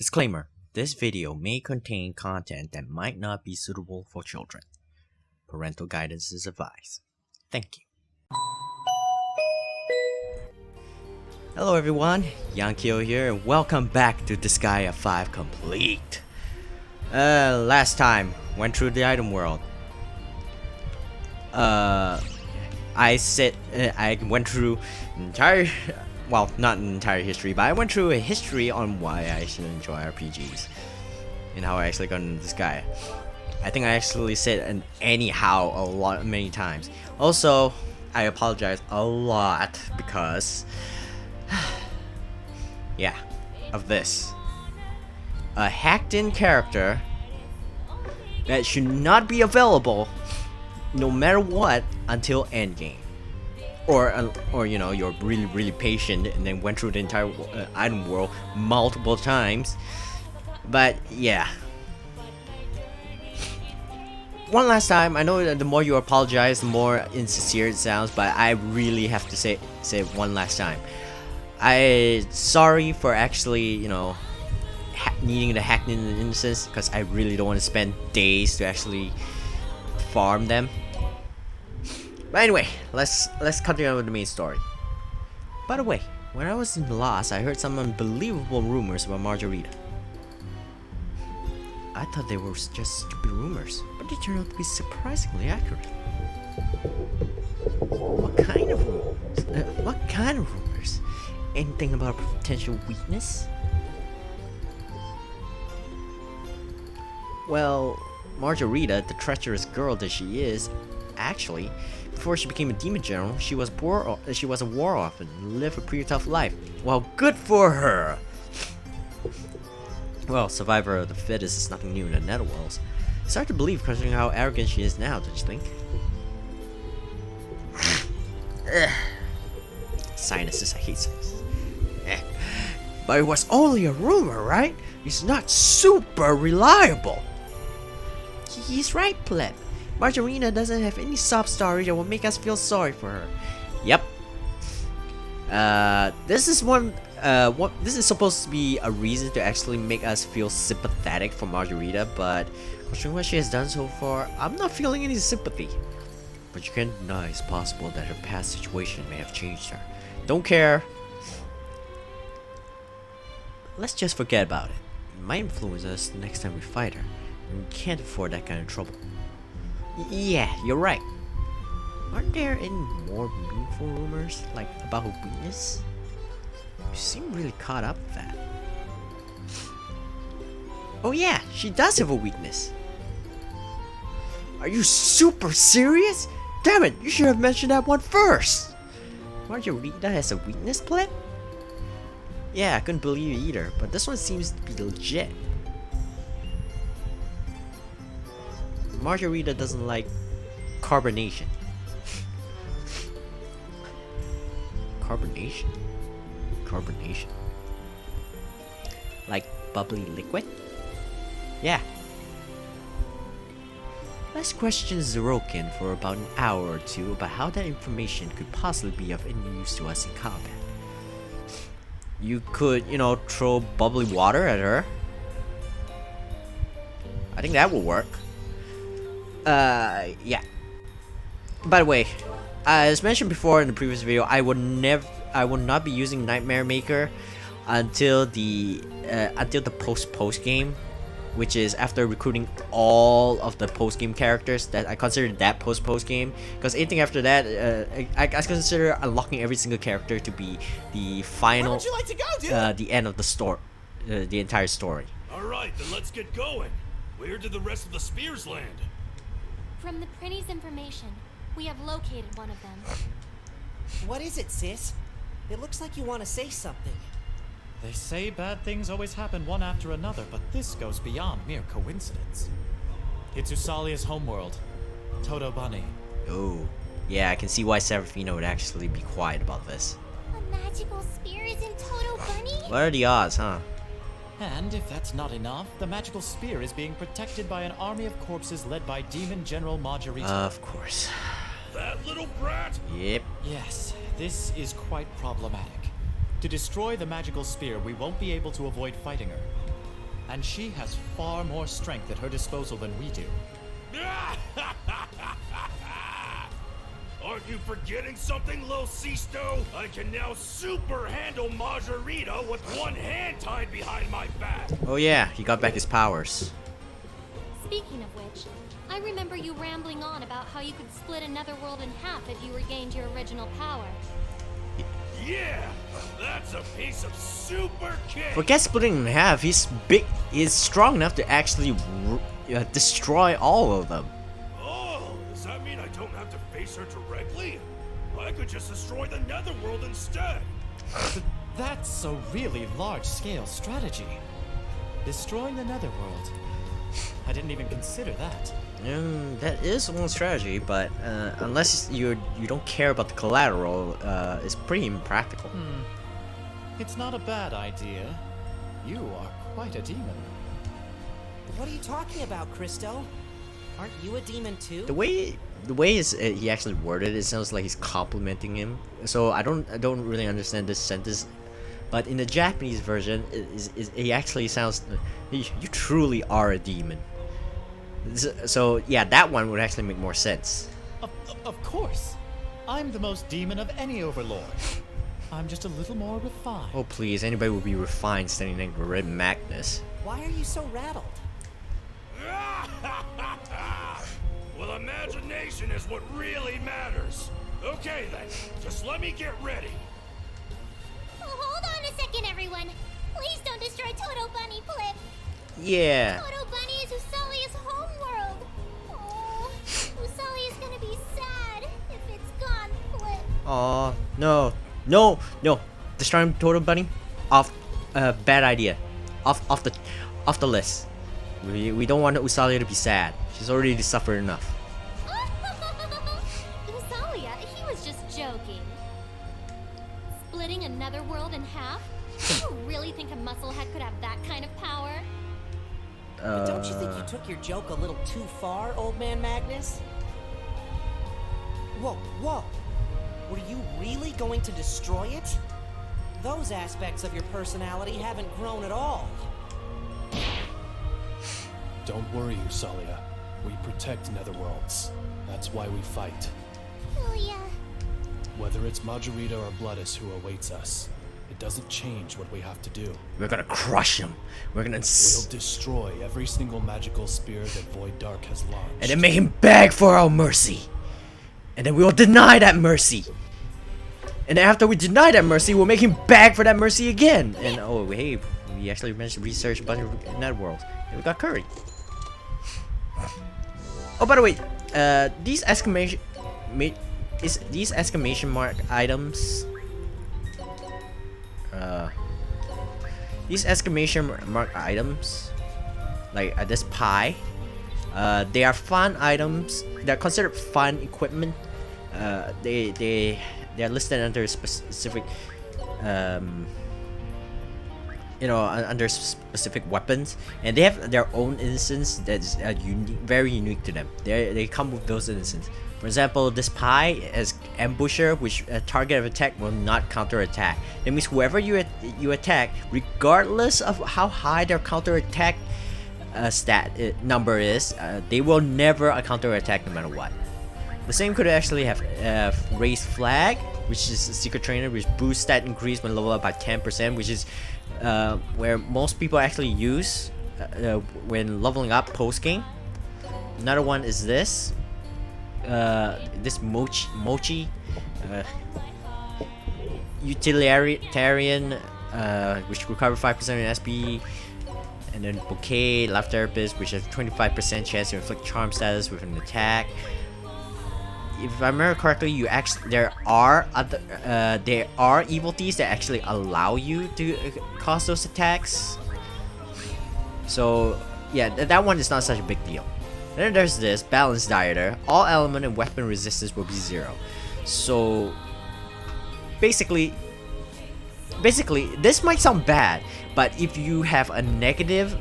Disclaimer: this video may contain content that might not be suitable for children. Parental guidance is advised. Thank you. Hello everyone, Yankyo here, and welcome back to Disgaea 5 Complete. Last time, went through the item world. I went through entire, well, not an entire history, but I went through a history on why I should enjoy RPGs and how I actually got into Disgaea. I think I actually said an anyhow many times. Also, I apologize a lot because, yeah, of this. A hacked-in character that should not be available no matter what until endgame. Or you know, you're really patient and then went through the entire item world multiple times. But yeah. One last time, I know that the more you apologize, the more insincere it sounds, but I really have to say it one last time. Sorry for actually, you know, needing to hack in an instance, because I really don't want to spend days to actually farm them. But anyway, let's continue with the main story. By the way, when I was in Lost, I heard some unbelievable rumors about Majorita. I thought they were just stupid rumors, but they turned out to be surprisingly accurate. What kind of rumors? What kind of rumors? Anything about a potential weakness? Well, Majorita, the treacherous girl that she is, actually, before she became a demon general, she was a war orphan and lived a pretty tough life. Well, good for her! Well, survivor of the fittest is nothing new in the netherworlds. It's hard to believe considering how arrogant she is now, don't you think? Sinuses, I hate sinuses. But it was only a rumor, right? It's not super reliable. He's right, pleb. Majorita doesn't have any sob story that will make us feel sorry for her. Yep. This is supposed to be a reason to actually make us feel sympathetic for Majorita, but considering what she has done so far, I'm not feeling any sympathy. But you can't deny it's possible that her past situation may have changed her. Don't care. Let's just forget about it. It might influence us the next time we fight her, and we can't afford that kind of trouble. Yeah, you're right. Aren't there any more meaningful rumors, like about her weakness? You seem really caught up with that. Oh yeah, she does have a weakness. Are you super serious? Damn it, you should have mentioned that one first. Majorita has a weakness, pleb? Yeah, I couldn't believe it either, but this one seems to be legit. Majorita doesn't like carbonation. Carbonation? Like bubbly liquid? Yeah. Let's question Zerokin for about an hour or two about how that information could possibly be of any use to us in combat. You could, you know, throw bubbly water at her. I think that will work. Yeah. By the way, as mentioned before in the previous video, I will not be using Nightmare Maker until the post game, which is after recruiting all of the post game characters. That I consider that post game, because anything after that, I consider unlocking every single character to be the final. Where would you like to go, dude? The end of the story, the entire story. All right, then let's get going. Where did the rest of the spears land? From the Prinny's information, we have located one of them. What is it, sis? It looks like you want to say something. They say bad things always happen one after another, but this goes beyond mere coincidence. It's Usalia's homeworld, Toto Bunny. Oh, yeah, I can see why Serafina would actually be quiet about this. A magical spear is in Toto Bunny? What are the odds, huh? And if that's not enough, the magical spear is being protected by an army of corpses led by Demon General Majorita. Of course. That little brat? Yep. Yes, this is quite problematic. To destroy the magical spear, we won't be able to avoid fighting her. and she has far more strength at her disposal than we do. Aren't you forgetting something, Lil Sisto? I can now super handle Majorita with one hand tied behind my back. Oh yeah, he got back his powers. Speaking of which, I remember you rambling on about how you could split another world in half if you regained your original power. Yeah, that's a piece of super cake. Forget splitting in half. He's big. He's strong enough to actually destroy all of them. Oh, does that mean I don't have to face her directly? I could just destroy the Netherworld instead. That's a really large-scale strategy. Destroying the Netherworld. I didn't even consider that. That is one strategy, but unless you don't care about the collateral, it's pretty impractical. It's not a bad idea. You are quite a demon. What are you talking about, Christo? Aren't you a demon too? The way he actually worded it sounds like he's complimenting him. So I don't really understand this sentence. But in the Japanese version, it actually sounds, you truly are a demon. So yeah, that one would actually make more sense. Of course. I'm the most demon of any overlord. I'm just a little more refined. Oh please, anybody would be refined standing next to Red Magnus. Why are you so rattled? Well, imagination is what really matters. Okay then, just let me get ready. Oh, hold on a second, everyone. Please don't destroy Toto Bunny, Flip. Yeah. Toto Bunny is Usalia's homeworld. Oh, Usalia is gonna be sad if it's gone, Flip. Aw, no. Destroying Toto Bunny? Off, bad idea. Off the list. We don't want Usalia to be sad. She's already suffered enough. Usalia, he was just joking. Splitting another world in half? You really think a musclehead could have that kind of power? But don't you think you took your joke a little too far, old man Magnus? Whoa. Were you really going to destroy it? Those aspects of your personality haven't grown at all. Don't worry, Usalia. We protect Netherworlds. That's why we fight. Oh yeah. Whether it's Majorita or Bloodus who awaits us, it doesn't change what we have to do. We're gonna crush him. We're gonna We'll destroy every single magical spear that Void Dark has launched. and then make him beg for our mercy. And then we will deny that mercy. And then after we deny that mercy, we'll make him beg for that mercy again. And oh hey, we actually managed to research a bunch of Netherworlds. And we got Curry. Oh, by the way, these exclamation mark items. These exclamation mark items, like this pie, they are fun items. They're considered fun equipment. They're listed under specific, under specific weapons, and they have their own instance that's very unique to them. They come with those instances. For example, this pie as ambusher, which target of attack will not counter attack. That means whoever you attack, regardless of how high their counter attack number is, they will never counter attack no matter what. The same could actually have raised flag, which is a secret trainer, which boosts stat increase when leveled up by 10%, which is where most people actually use when leveling up post game. Another one is this mochi utilitarian, which recover 5% in SP, and then bouquet life therapist, which has 25% chance to inflict charm status with an attack. If I remember correctly, there are evil thieves that actually allow you to cause those attacks. So yeah, that one is not such a big deal. Then there's this balance dieter. All element and weapon resistance will be 0. So basically, this might sound bad, but if you have a negative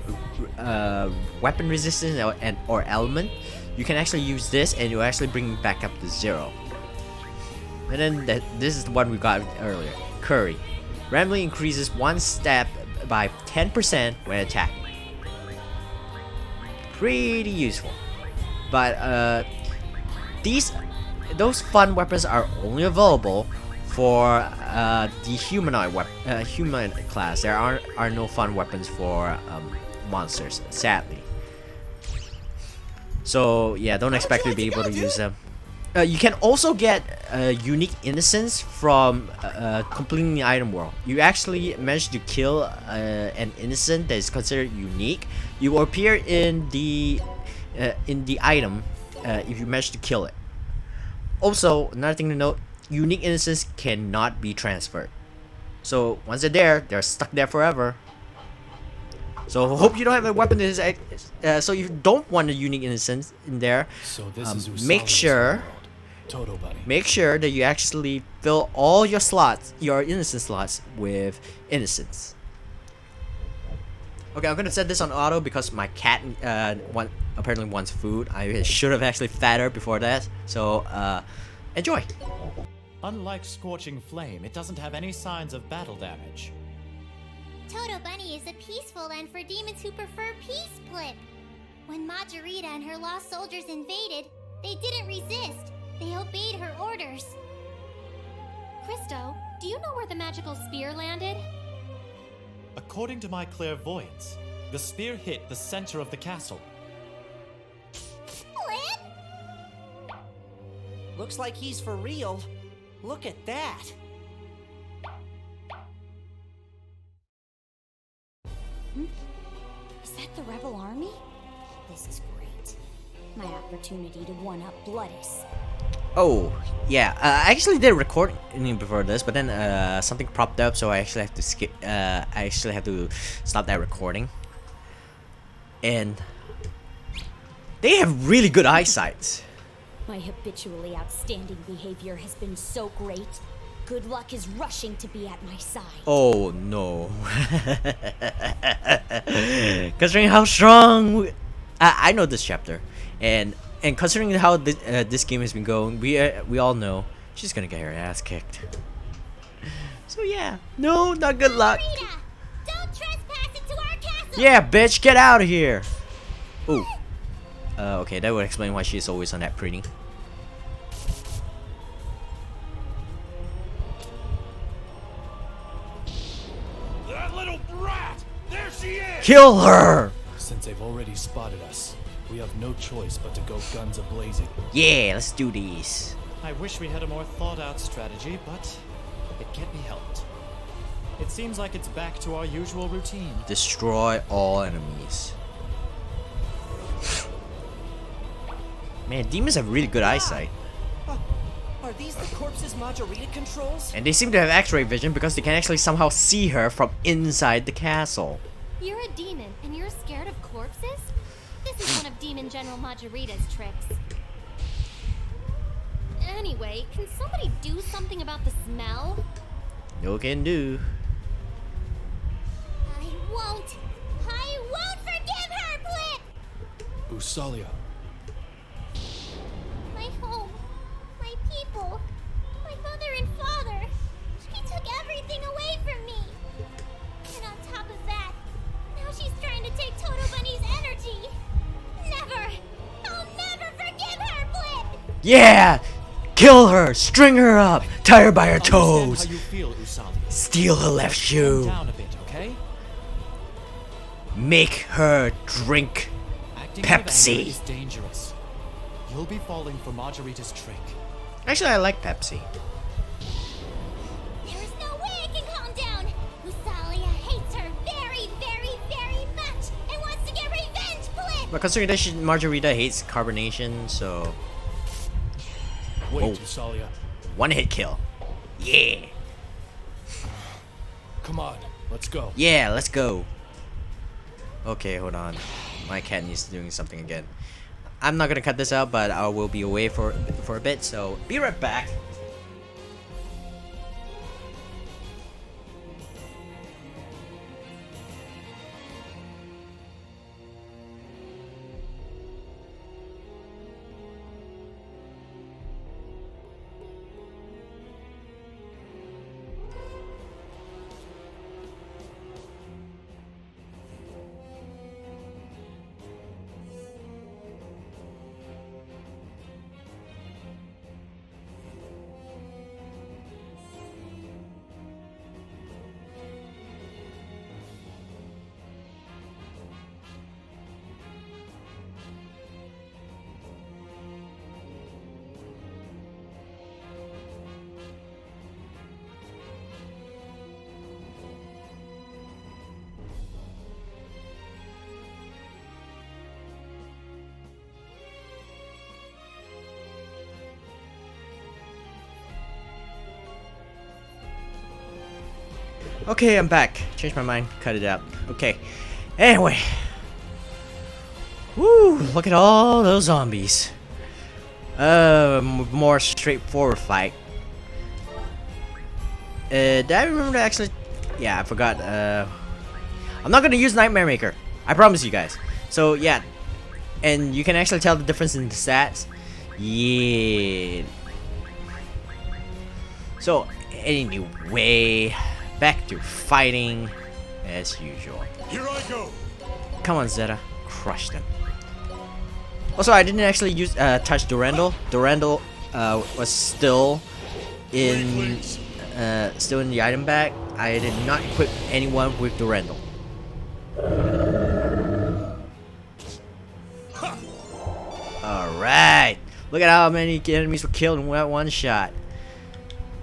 weapon resistance or element, you can actually use this and you'll actually bring it back up to 0. And then this is the one we got earlier. Curry. Randomly increases one stab by 10% when attacking. pretty useful. But those fun weapons are only available for the human class. There are no fun weapons for monsters, sadly. So yeah, don't expect to be able to use them. You can also get unique innocence from completing the item world. You actually manage to kill an innocent that is considered unique. You will appear in the item if you manage to kill it. Also, another thing to note: unique innocence cannot be transferred. So once they're stuck there forever. So hope you don't have a weapon that is. So if you don't want a unique innocence in there, So this is make Usala's sure. world. Toto buddy. Make sure that you actually fill all your slots, your innocent slots, with innocence. Okay, I'm gonna set this on auto because my cat apparently wants food. I should have actually fed her before that. So enjoy. Unlike Scorching Flame, it doesn't have any signs of battle damage. Toto Bunny is a peaceful land for demons who prefer peace, Blip. When Majorita and her lost soldiers invaded, they didn't resist. They obeyed her orders. Christo, do you know where the magical spear landed? According to my clairvoyance, the spear hit the center of the castle. Blip? Looks like he's for real. Look at that. Is that the rebel army? This is great. My opportunity to one-up Bloodus. Oh yeah, I actually did a recording before this, but then something popped up, so I actually have to skip. I actually have to stop that recording. And they have really good eyesight. My habitually outstanding behavior has been so great. Good luck is rushing to be at my side. Oh no! Considering how strong, I know this chapter, and considering how this game has been going, we all know she's gonna get her ass kicked. So yeah, no, not good luck. Rita, don't trespass into our castle! Yeah, bitch, get out of here. Ooh. Okay, that would explain why she's always on that pretty. That little brat! There she is! Kill her! Since they've already spotted us, we have no choice but to go guns a-blazing. Yeah, let's do these. I wish we had a more thought-out strategy, but it can't be helped. It seems like it's back to our usual routine. Destroy all enemies. Man, demons have really good eyesight. Are these the corpses Majorita controls? And they seem to have x-ray vision because they can actually somehow see her from inside the castle. You're a demon, and you're scared of corpses? This is one of Demon General Majorita's tricks. Anyway, can somebody do something about the smell? No can do. I won't forgive her, Blip! Usalia, My home, my people, my mother and father. She took everything away from me. And on top of that, now she's trying to take Toto Bunny's energy. Never! I'll never forgive her, Blip! Yeah! Kill her! String her up! Tie her by her toes! Understand how you feel, Usalia. Steal her left Calm shoe! down a bit, okay? Make her drink Acting Pepsi. with anger is dangerous. You'll be falling for Majorita's trick. Actually, I like Pepsi. There's no way I can calm down! Usalia hates her very, very, very much and wants to get revenge, Blip! But considering that Majorita hates carbonation, so... wait, Oh. Usalia. One hit kill. Yeah! Come on, let's go. Yeah, let's go. Okay, hold on. My cat needs to do something again. I'm not gonna cut this out, but I will be away for a bit, so be right back. Okay, I'm back. Changed my mind. Cut it out. Okay. Anyway. Woo! Look at all those zombies. More straightforward fight. Did I remember to actually? Yeah, I forgot. I'm not gonna use Nightmare Maker. I promise you guys. So yeah, and you can actually tell the difference in the stats. Yeah. So anyway, back to fighting as usual. Here I go. Come on, Zeta, crush them. Also, I didn't actually use touch Durandal. Durandal was still in the item bag. I did not equip anyone with Durandal. Alright. Look at how many enemies were killed in that one shot.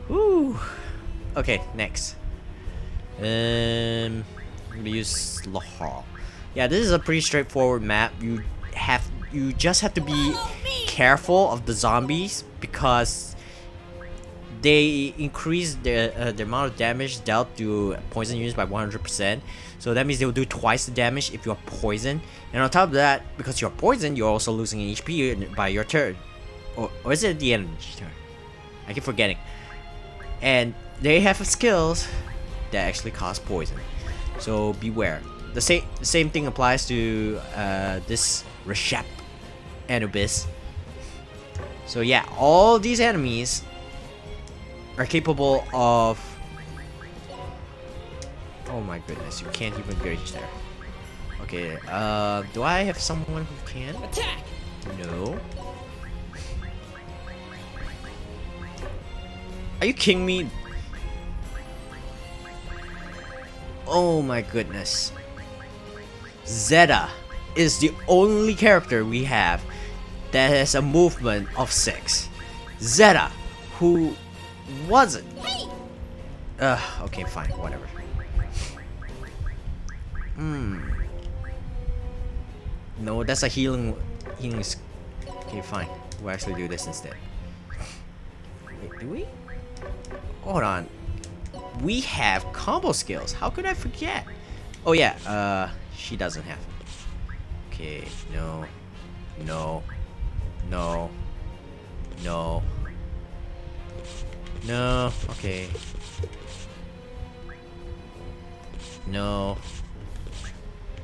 Woo. Okay, next. I'm gonna use Lahal. Yeah, this is a pretty straightforward map. You just have to be careful of the zombies because they increase the amount of damage dealt to poison units by 100%. So that means they will do twice the damage if you are poisoned. And on top of that, because you're poisoned, you're also losing HP by your turn. Or is it the enemy's turn? I keep forgetting. And they have skills that actually cause poison. So beware. The same thing applies to this Reshep Anubis. So yeah, all these enemies are capable of... Oh my goodness, you can't even reach there. Okay, do I have someone who can? Attack! No. Are you kidding me? Oh my goodness. Zeta is the only character we have that has a movement of 6. Zeta, who wasn't. Okay, fine, whatever. No, that's a healing. Okay, fine. We'll actually do this instead. Wait, do we? Hold on. We have combo skills. How could I forget? Oh yeah. She doesn't have. Okay. No. No. No. No. No. Okay. No.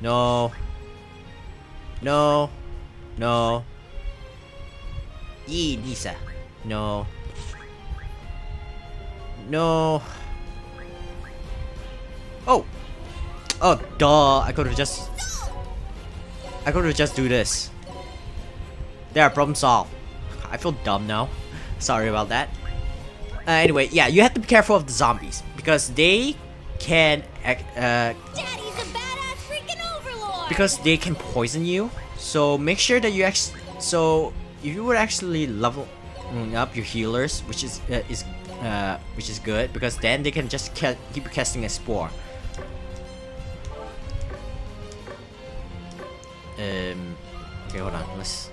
No. No. No. Yee, Nisa. No. No. Oh. Oh, duh. I could have just do this. There, problem solved. I feel dumb now. Sorry about that. Anyway, yeah, you have to be careful of the zombies because they can Daddy's a badass freaking overlord. because they can poison you. So make sure that you actually. So if you would actually level up your healers, which is good because then they can just keep casting a spore. Okay, hold on. Let's.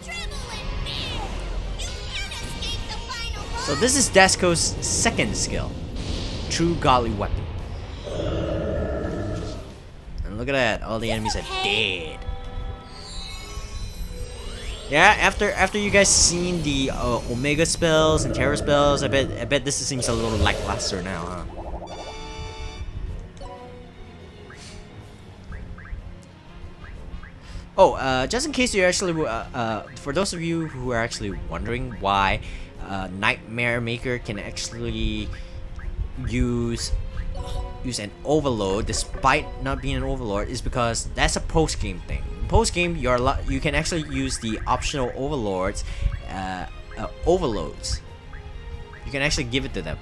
So this is Dasco's second skill, True Godly Weapon. And look at that, all the enemies are dead. Yeah, after you guys seen the Omega spells and Terror spells, I bet this seems a little lackluster now, huh? Oh, just in case you actually, for those of you who are actually wondering why Nightmare Maker can actually use an overload despite not being an overlord, is because that's a post game thing. Post game, you can actually use the optional overlords, overloads. You can actually give it to them.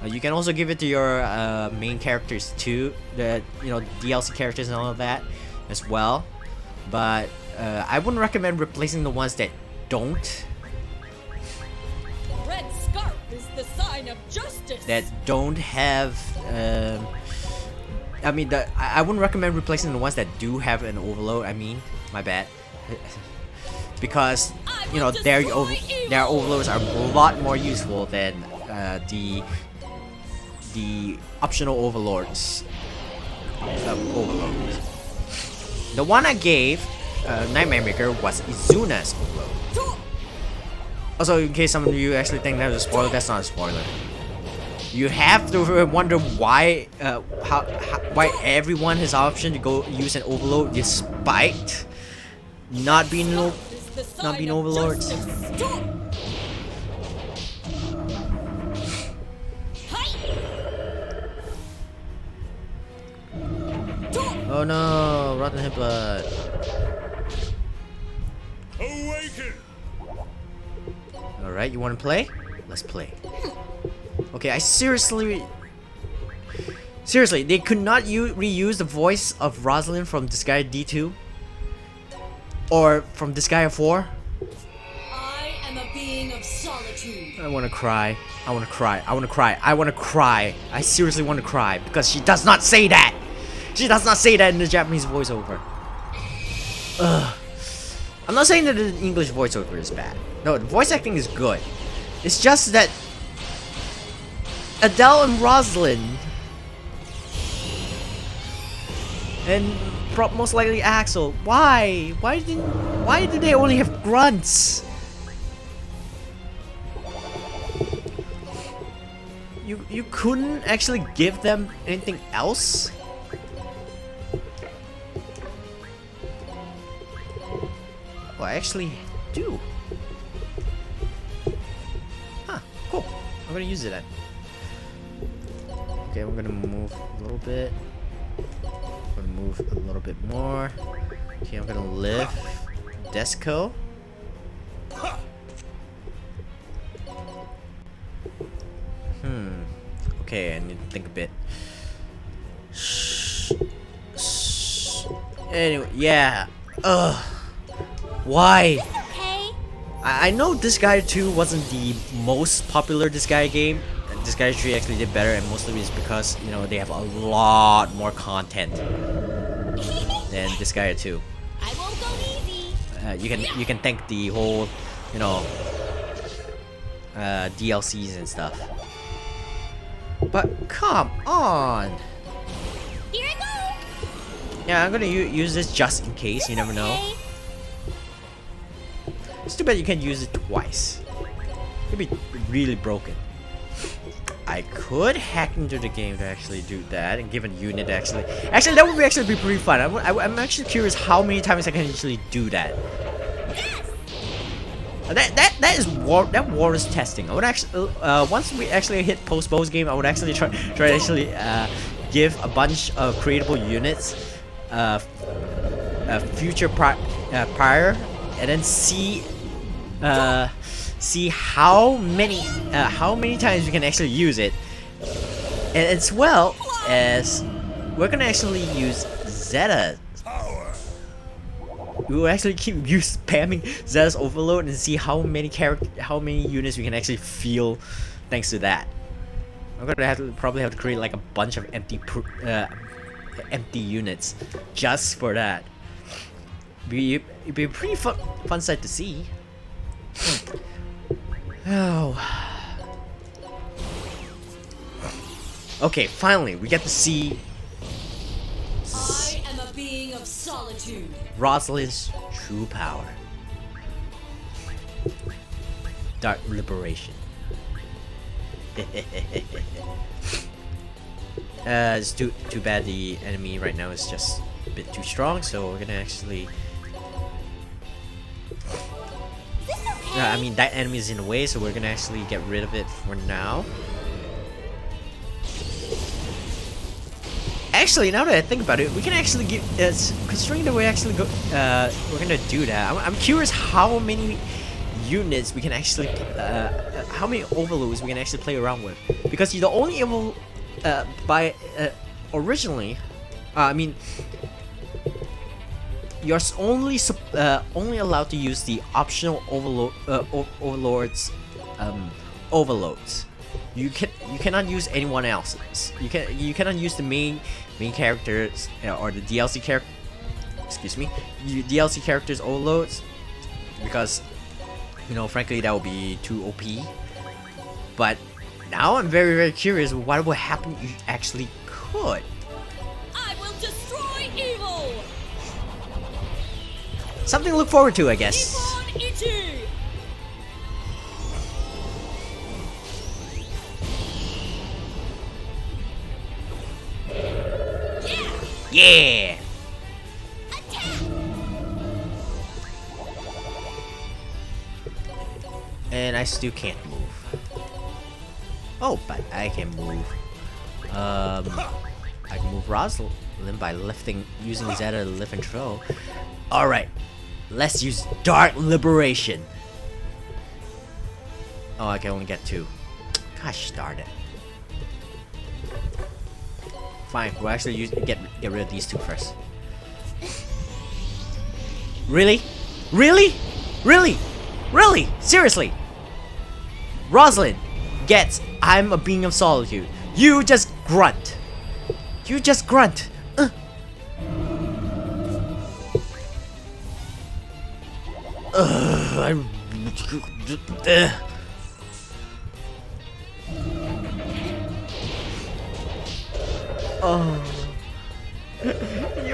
You can also give it to your main characters too, the DLC characters and all of that as well. But I wouldn't recommend replacing the ones that don't. Red scarf is the sign of justice. That don't have. I mean, I wouldn't recommend replacing the ones that do have an overload. I mean, my bad. Because their overloads are a lot more useful than the optional overlords. Overloads. The one I gave Nightmare Maker was Izuna's overload. Also, in case some of you actually think that was a spoiler, that's not a spoiler. You have to wonder why why everyone has option to go use an overload despite not being overlords. Oh no, rotten hip blood. Awaken! Alright, you wanna play? Let's play. Okay, I seriously, they could not reuse the voice of Rosalind from Disgaea D2? Or from Disgaea 4? I am a being of solitude. I wanna cry. I wanna cry. I wanna cry. I wanna cry. I seriously wanna cry because she does not say that! She does not say that in the Japanese voiceover. Ugh. I'm not saying that the English voiceover is bad. No, the voice acting is good. It's just that Adele and Rosalind and most likely Axel. Why? Why did they only have grunts? You couldn't actually give them anything else? Well, I actually do. Huh, cool. I'm gonna use it then. Okay, I'm gonna move a little bit. I'm gonna move a little bit more. Okay, I'm gonna lift Desco. Okay, I need to think a bit. Anyway, yeah. Ugh. Why? Okay. I know Disgaea 2 wasn't the most popular Disgaea game. Disgaea 3 actually did better, and mostly it's because, you know, they have a lot more content than Disgaea 2. I won't go easy. You can thank the whole, you know, DLCs and stuff. But come on. Here I go. Yeah, I'm gonna use this just in case. You never know. Okay. It's too bad you can't use it twice. It'd be really broken. I could hack into the game to actually do that and give a unit actually. Actually, that would actually be pretty fun. I'm actually curious how many times I can actually do that. That warrants testing. I would actually once we actually hit post game, I would actually try to actually give a bunch of creatable units future prior, and then see how many times we can actually use it, and as well as we're gonna actually use Zeta. We will actually keep spamming Zeta's overload and see how many units we can actually feel thanks to that. I'm gonna probably have to create like a bunch of empty units just for that. It'd be a pretty fun sight to see. Oh. Okay, finally we get to see I am a being of solitude. Rosalind's true power. Dark Liberation. It's too bad the enemy right now is just a bit too strong, so we're gonna actually. I mean, that enemy is in the way, so we're gonna actually get rid of it for now. Actually, now that I think about it, we can actually give. Considering that we actually we're gonna do that. I'm curious how many units we can actually, how many overloads we can actually play around with, because the only originally, I mean, you're only allowed to use the optional overlords overloads. You cannot use anyone else's. You cannot use the main characters or the DLC character. Excuse me, DLC characters overloads, because, you know, frankly that would be too OP. But Now I'm very, very curious what would happen if you actually could. I will destroy evil! Something to look forward to, I guess. Nippon Ichi! Yeah! And I still can't move. Oh, but I can move. I can move Rosalind by using Zeta to lift and throw. Alright, let's use Dark Liberation. Oh, I can only get 2. Gosh darn it. Fine, we'll actually get rid of these 2 first. Really? Really? Really? Really? Seriously? Rosalind gets I'm a being of solitude. You just grunt. You just grunt. You're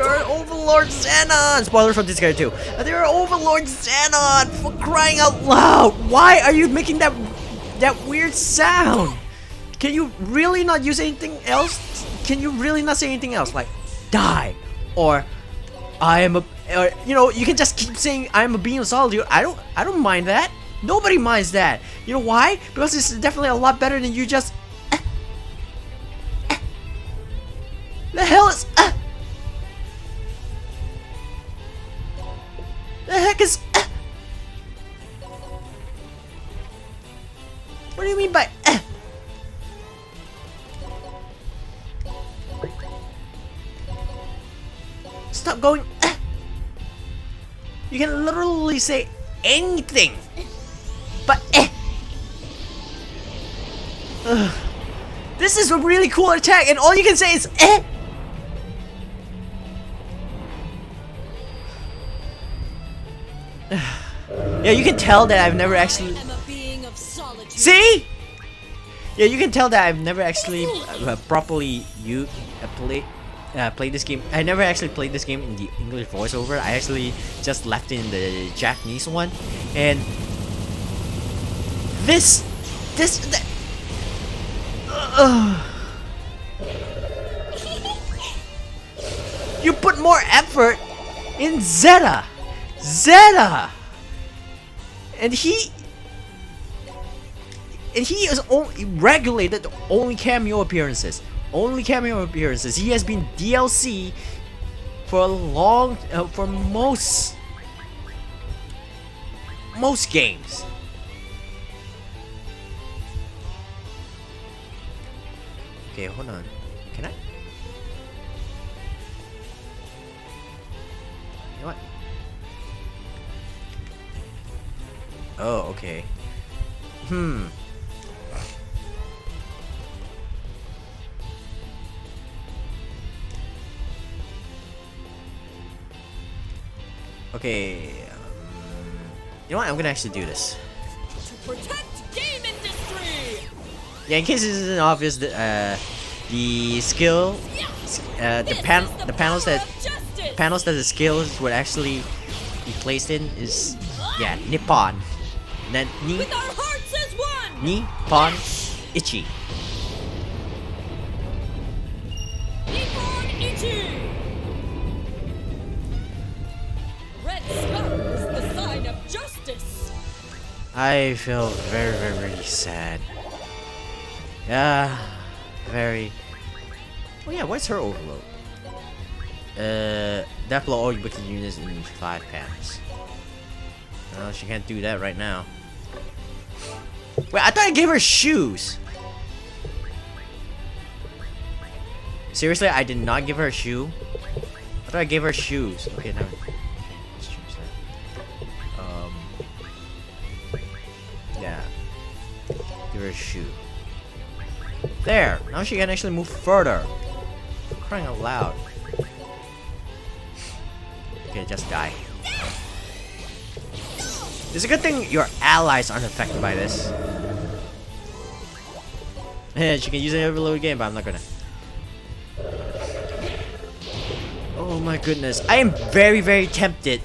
an Overlord Xenon! Spoiler from Disgaea 2. You're an Overlord Xenon! For crying out loud! Why are you making that weird sound? Can you really not use anything else? Can you really not say anything else? Like, die! Or, I am a... Or, you know, you can just keep saying, I am a being of solitude. I don't mind that. Nobody minds that. You know why? Because it's definitely a lot better than you just... The hell is... The heck is... What do you mean by... Stop going... You can literally say anything. But... This is a really cool attack and all you can say is... Yeah, you can tell that I've never actually... See? Yeah, you can tell that I've never actually properly played this game. I never actually played this game in the English voiceover. I actually just left it in the Japanese one. And... You put more effort in Zeta! Zeta! And he is only regulated to only cameo appearances. Only cameo appearances. He has been DLC for a long, for most games. Okay, hold on. Can I? You know what? Oh, okay. Okay. You know what? I'm gonna actually do this. To protect game industry. Yeah, in case this isn't obvious, the skill, the panels that the skills would actually be placed in is, yeah, Nippon. And then With our hearts as one. Nippon Ichi. Nippon Ichi. Red scarf is the sign of justice. I feel very, very, very sad. Yeah, very. Oh yeah, what's her overload? That blow all your wicked units in 5 panels. No, she can't do that right now. Wait, I thought I gave her shoes. Seriously, I did not give her a shoe. I thought I gave her shoes. Okay, now let's choose that. Yeah, give her a shoe. There. Now she can actually move further. Crying out loud. Okay, just die. It's a good thing your allies aren't affected by this. She can use it every little game, but I'm not gonna. Oh my goodness. I am very, very tempted.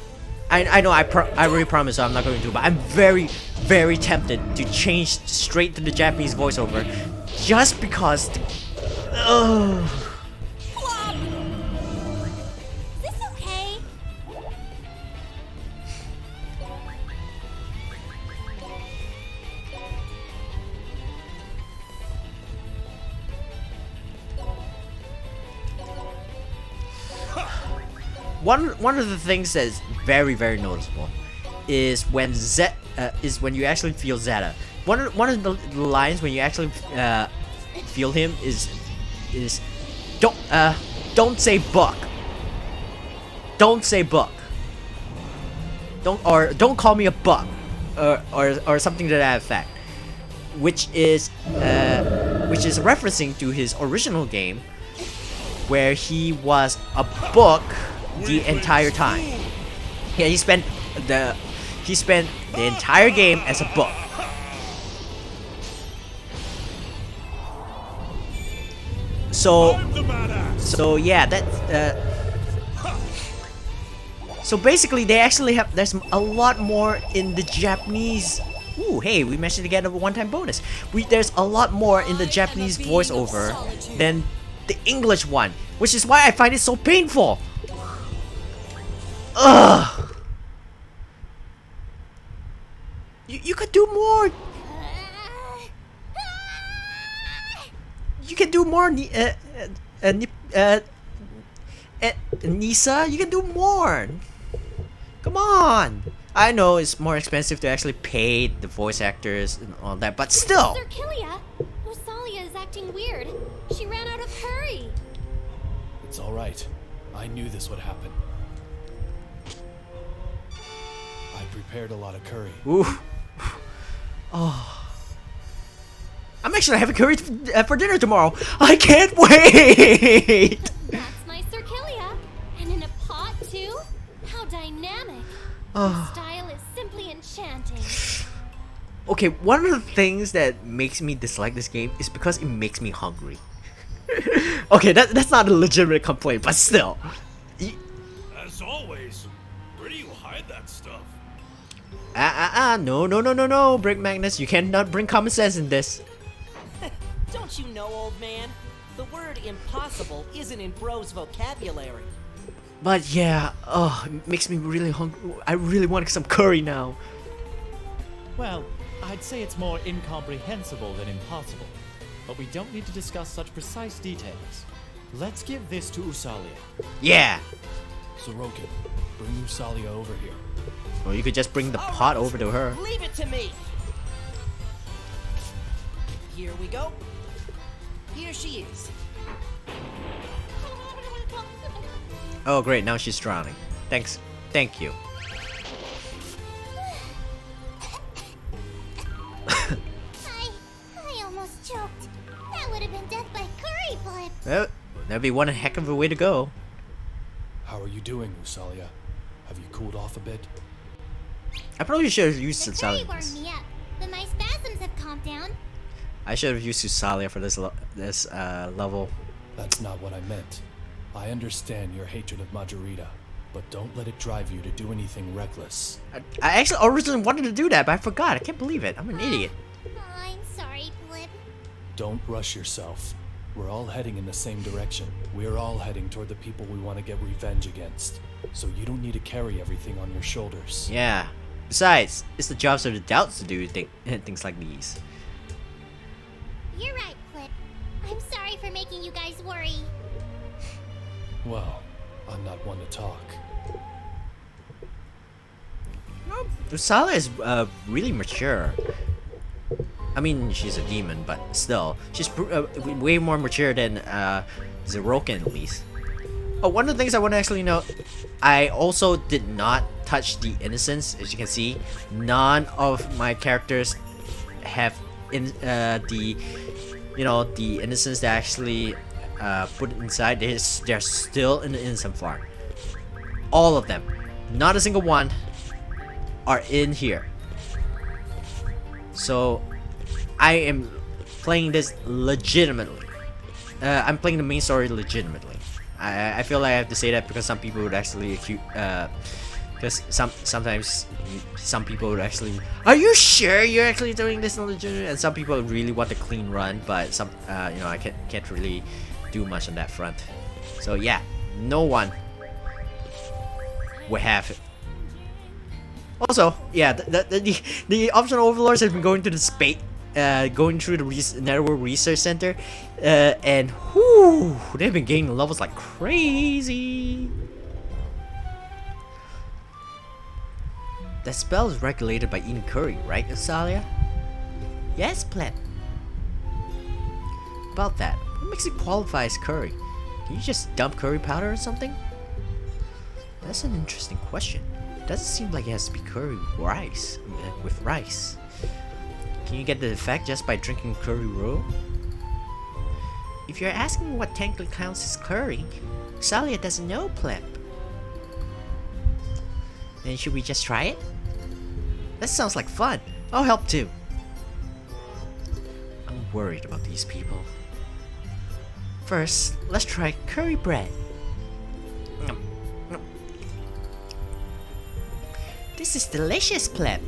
I know I already promised, so I'm not going to, but I'm very, very tempted to change straight to the Japanese voiceover. Just because... Flop! Is this okay? One of the things that is very, very noticeable is when you actually feel Zeta. One of the lines when you actually feel him is don't say book. Don't say book. Don't call me a buck, or something to that effect, which is referencing to his original game, where he was a book the entire time. Yeah, he spent the entire game as a book. So yeah, so basically they actually have, there's a lot more in the Japanese. Ooh, hey, we managed to get a one-time bonus. There's a lot more in the Japanese voiceover than the English one, which is why I find it so painful. Ugh. You could do more. You can do more, Nisa. You can do more. Come on. I know it's more expensive to actually pay the voice actors and all that, but still. Zirkilia! Rosalia is acting weird. She ran out of curry. It's alright. I knew this would happen. I prepared a lot of curry. Ooh. Oh. I'm actually having curry for dinner tomorrow. I can't wait. That's my Zirkilia. And in a pot, too? How dynamic. The Oh. style is simply enchanting. Okay, one of the things that makes me dislike this game is because it makes me hungry. Okay, that's not a legitimate complaint, but still. As always, where do you hide that stuff? No, Brick Magnus, you cannot bring common sense in this. Don't you know, old man? The word impossible isn't in bro's vocabulary. But yeah, it makes me really hungry. I really want some curry now. Well, I'd say it's more incomprehensible than impossible. But we don't need to discuss such precise details. Let's give this to Usalia. Yeah. Sorokin, bring Usalia over here. Or you could just bring the pot over to her. Leave it to me. Here we go. Here she is. Oh great, now she's drowning. Thanks. Thank you. I almost choked. That would have been death by curry flip. Well, that'd be one heck of a way to go. How are you doing, Usalia? Have you cooled off a bit? I probably should have used The curry Susalia. warmed me up, but my spasms have calmed down. I should have used Susalia for this level. That's not what I meant. I understand your hatred of Majorita, but don't let it drive you to do anything reckless. I actually originally wanted to do that, but I forgot. I can't believe it. I'm an idiot. I'm sorry, Blip. Don't rush yourself. We're all heading in the same direction. We're all heading toward the people we want to get revenge against. So you don't need to carry everything on your shoulders. Yeah. Besides, it's the jobs of the doubts to do things like these. You're right, Blip. I'm sorry for making you guys worry. Well, I'm not one to talk. Usala is really mature. I mean, she's a demon, but still, she's way more mature than Zeroken at least. Oh, one of the things I want to actually note, I also did not touch the innocence. As you can see, none of my characters have the innocence that actually put it inside. They're still in the innocent farm. All of them, not a single one, are in here. So I am playing this legitimately. I'm playing the main story legitimately. I feel like I have to say that because some people would actually accuse, because sometimes some people would actually, are you sure you're actually doing this legitimately? And some people really want the clean run, but some, you know, I can't really do much on that front. So yeah, no one will have it. Also, yeah, the optional overlords have been going to the space, going through the network research center, and whoo, they've been gaining levels like crazy. That spell is regulated by eating curry, right, Asalia? Yes, Pleb. About that, what makes it qualify as curry? Can you just dump curry powder or something? That's an interesting question. It doesn't seem like it has to be curry with rice. Can you get the effect just by drinking curry raw? If you're asking what technically counts as curry, Salia doesn't know, Pleb. Then should we just try it? That sounds like fun. I'll help too. I'm worried about these people. First, let's try curry bread. This is delicious, Pleb.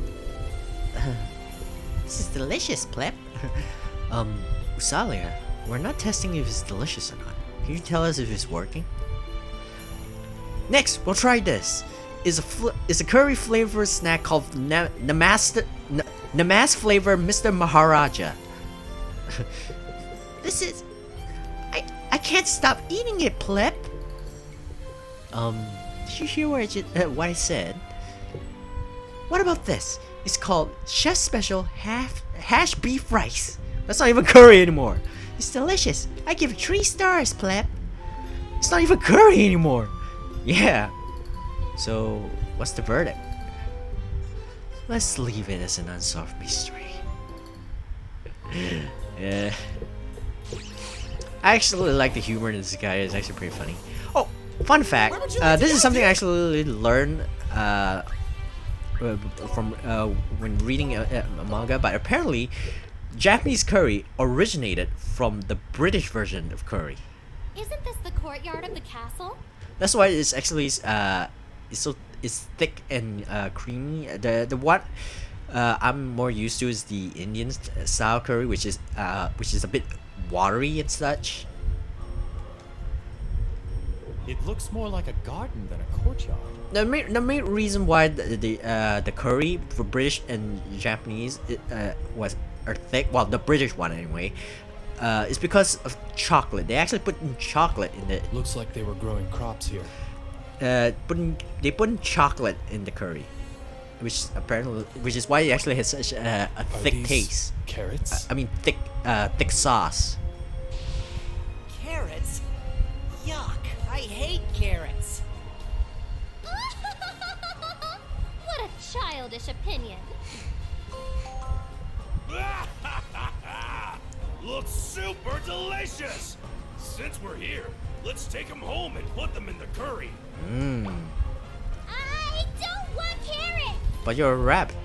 This is delicious, Pleb. Usalia, we're not testing if it's delicious or not. Can you tell us if it's working? Next, we'll try this. It's a curry flavored snack called Namas flavor Mr. Maharaja. This is... I can't stop eating it, Pleb. Did you hear what I said? What about this? It's called Chef Special Hash Beef Rice. That's not even curry anymore. It's delicious. I give it 3 stars, Pleb. It's not even curry anymore. Yeah. So, what's the verdict? Let's leave it as an unsolved mystery. Yeah. I actually like the humor in this guy. It's actually pretty funny. Oh, fun fact. This is something I actually learned from when reading a manga, but apparently Japanese curry originated from the British version of curry. Isn't this the courtyard of the castle? That's why it's actually it's thick and creamy. The what I'm more used to is the Indian style curry, which is a bit watery and such. It looks more like a garden than a courtyard. The main reason why the curry for British and Japanese are thick, well, the British one anyway, is because of chocolate. They actually put in chocolate in it. Looks like they were growing crops here. They put in chocolate in the curry, which is why it actually has such a thick these taste. Carrots? I mean thick sauce. Carrots? Yuck! I hate carrots. What a childish opinion. Looks super delicious! Since we're here, let's take them home and put them in the curry. I don't want carrots! But you're a rabbit.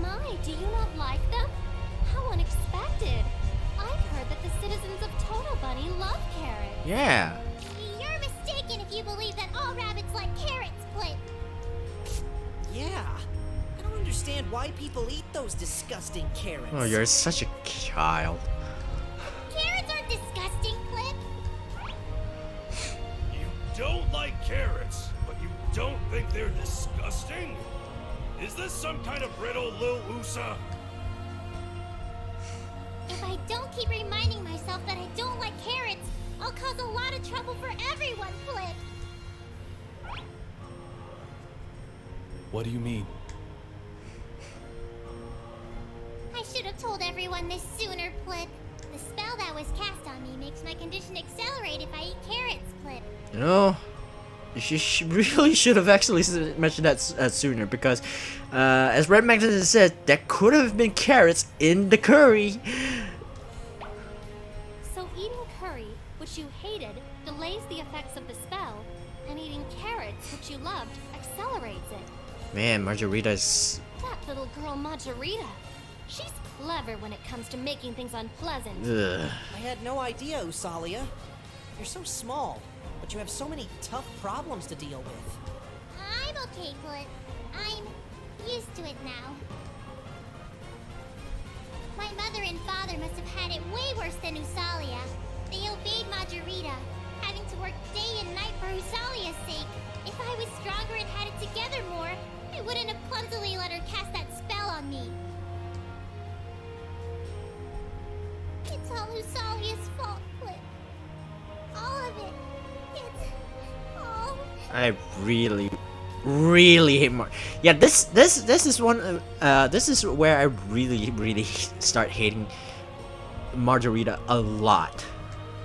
My, do you not like them? How unexpected. I've heard that the citizens of Toto Bunny love carrots. Yeah. You're mistaken if you believe that all rabbits like carrots, Flip. Yeah. I don't understand why people eat those disgusting carrots. Oh, you're such a child. Carrots aren't disgusting, Flip. You don't like carrots, but you don't think they're disgusting? Is this some kind of riddle, Lil Usa? If I don't keep reminding myself that I don't like carrots, I'll cause a lot of trouble for everyone, Flip. What do you mean? I should have told everyone this sooner, Flip. The spell that was cast on me makes my condition accelerate if I eat carrots, Flip. You know, you really should have actually mentioned that sooner, because as Red Magnet said, there could have been carrots in the curry. So eating curry, which you hated, delays the effects of the spell, and eating carrots, which you loved, accelerates it. Man, Majorita is... That little girl Majorita. She's clever when it comes to making things unpleasant. Ugh. I had no idea, Usalia. You're so small, but you have so many tough problems to deal with. I'm okay, but I'm used to it now. My mother and father must have had it way worse than Usalia. They obeyed Majorita, having to work day and night for Usalia's sake. If I was stronger and had it together more, I wouldn't have clumsily let her cast that spell on me. It's all Usalia's fault, Flip. All of it. It's all... I really hate yeah, this is one this is where I really start hating Majorita a lot.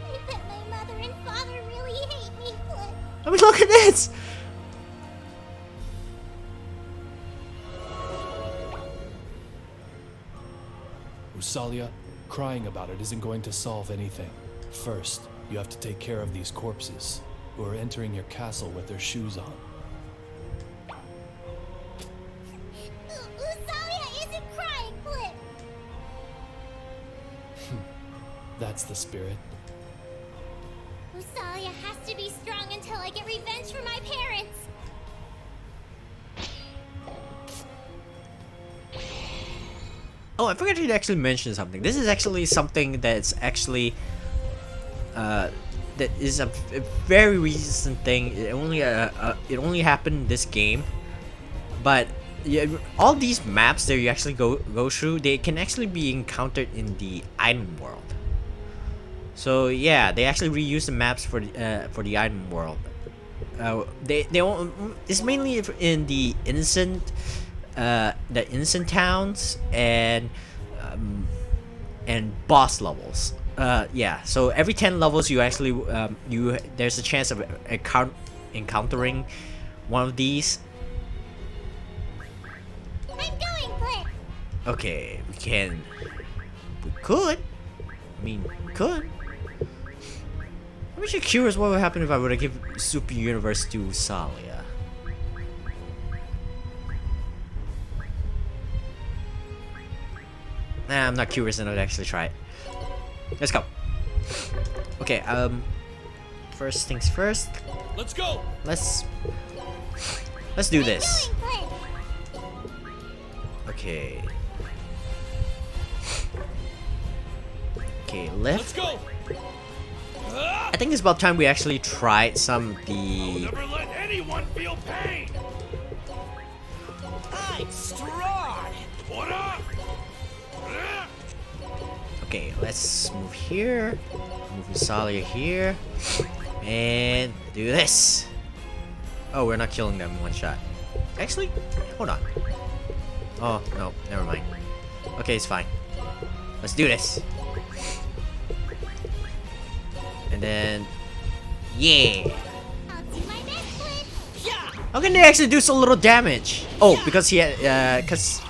I bet my mother and father really hate me, Flip. I mean, look at this. Usalia, crying about it isn't going to solve anything. First, you have to take care of these corpses who are entering your castle with their shoes on. Usalia isn't crying, Flip. That's the spirit. Usalia has to be strong until I get revenge for my parents. Oh, I forgot to actually mention something. This is actually something that's actually that is a very recent thing. It only happened in this game, but yeah, all these maps that you actually go through, they can actually be encountered in the item world. So yeah, they actually reuse the maps for the item world. It's mainly in the innocent towns and boss levels. Yeah, so every 10 levels you actually there's a chance of encountering one of these. I'm going, Flip. Okay, we could. I mean, we could. I'm actually curious what would happen if I were to give Super Universe to Usalia. Nah, I'm not curious enough to actually try it. Let's go. Okay, first things first. Let's go. Let's do this. I'm going, Flip. Okay. Okay, left. Let's go. I think it's about time we actually tried some of the. Never let anyone feel pain. I'm strong! What up? Okay, let's move here. Move Usalia here. And do this. Oh, we're not killing them in one shot. Actually, hold on. Oh, no, never mind. Okay, it's fine. Let's do this. And then, yeah. I'll do my best, Flip. Yeah! How can they actually do so little damage? Oh, because he had, cause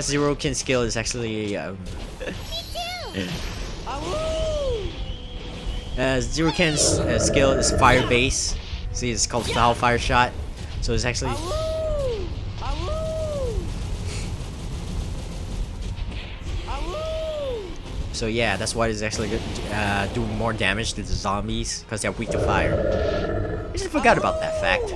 Zero Kin skill is actually, Me too. Awoo! Zero Kin's skill is fire base. See, it's called Foul Fire Shot. So it's actually. Awoo! Awoo! Awoo! So yeah, that's why it's actually doing more damage to the zombies because they're weak to fire. I just forgot about that fact.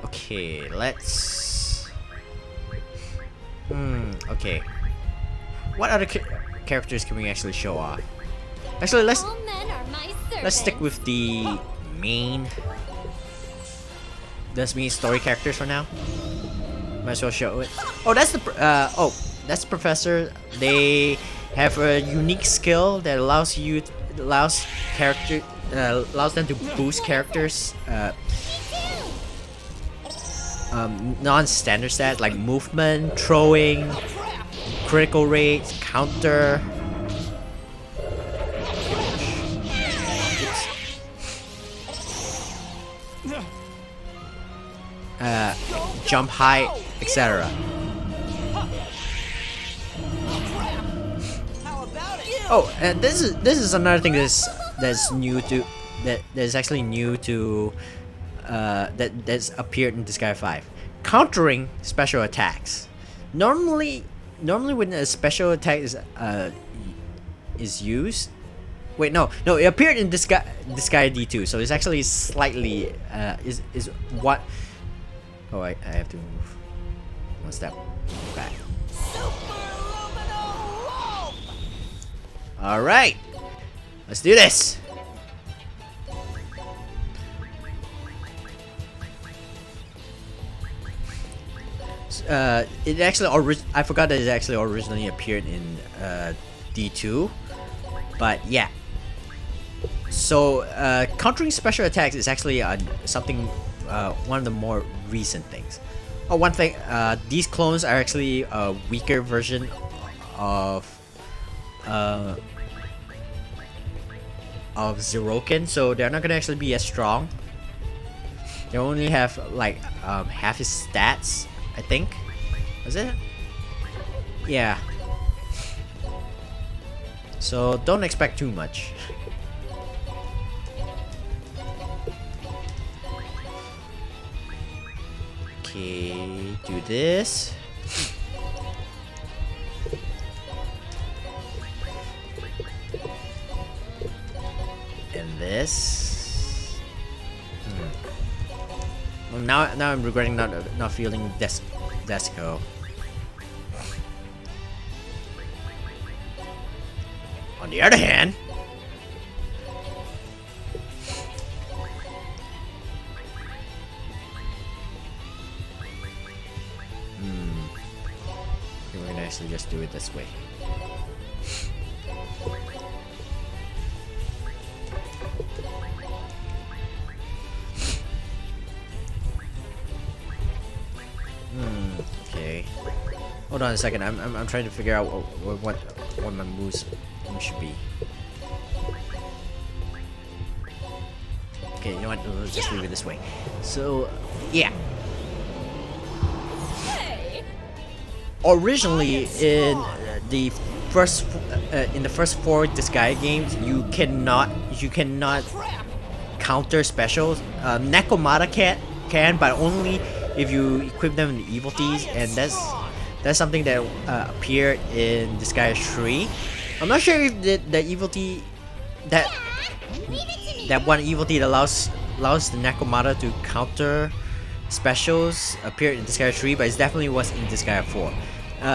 Okay, let's. Okay. What other characters can we actually show off? Actually, let's All men are my servants. let's stick with the main. That's main story characters for now. Might as well show it. Oh, that's the that's the professor. They have a unique skill that allows them to boost characters non-standard stats like movement, throwing, critical rate, counter. Jump height, etc. How about it? Oh, and this is another thing that's new to that's actually new to that's appeared in Disgaea 5. Countering special attacks. Normally when a special attack is used. Wait, no, it appeared in Disgaea D2, so it's actually slightly is what. Oh, I have to move one step back. All right, let's do this. It actually I forgot that it actually originally appeared in D2, but yeah. So countering special attacks is actually something one of the more recent things. Oh, one thing, these clones are actually a weaker version of Zeroken, so they're not gonna actually be as strong. They only have like half his stats, I think. Was it? Yeah. So don't expect too much. Okay, do this. And this. Well, now I'm regretting not feeling Desco. On the other hand, we're gonna actually just do it this way. Okay. Hold on a second. I'm trying to figure out what my moves should be. Okay, you know what? Let's just leave it this way. So, yeah. Originally, in the first 4 Disgaea games, you cannot counter specials. Nekomata can, but only if you equip them in the evil thieves, and that's something that appeared in Disgaea 3. I'm not sure if the evil thief that one evil thief allows the Nekomata to counter specials appeared in Disgaea 3, but it definitely was in Disgaea 4.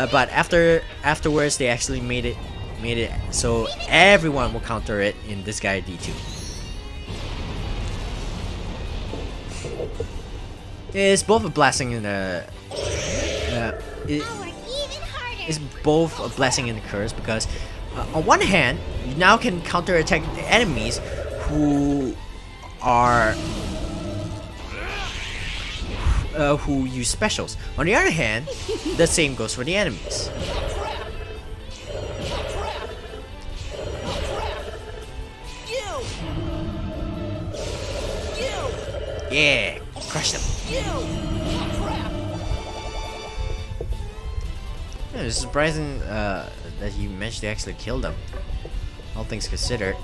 But afterwards they actually made it so everyone will counter it in Disgaea D2. It's both a blessing and it's both a blessing and a curse, because on one hand, you now can counter-attack the enemies who are who use specials. On the other hand, the same goes for the enemies. Yeah, crush them. Yeah, it's surprising that he managed to actually kill them, all things considered.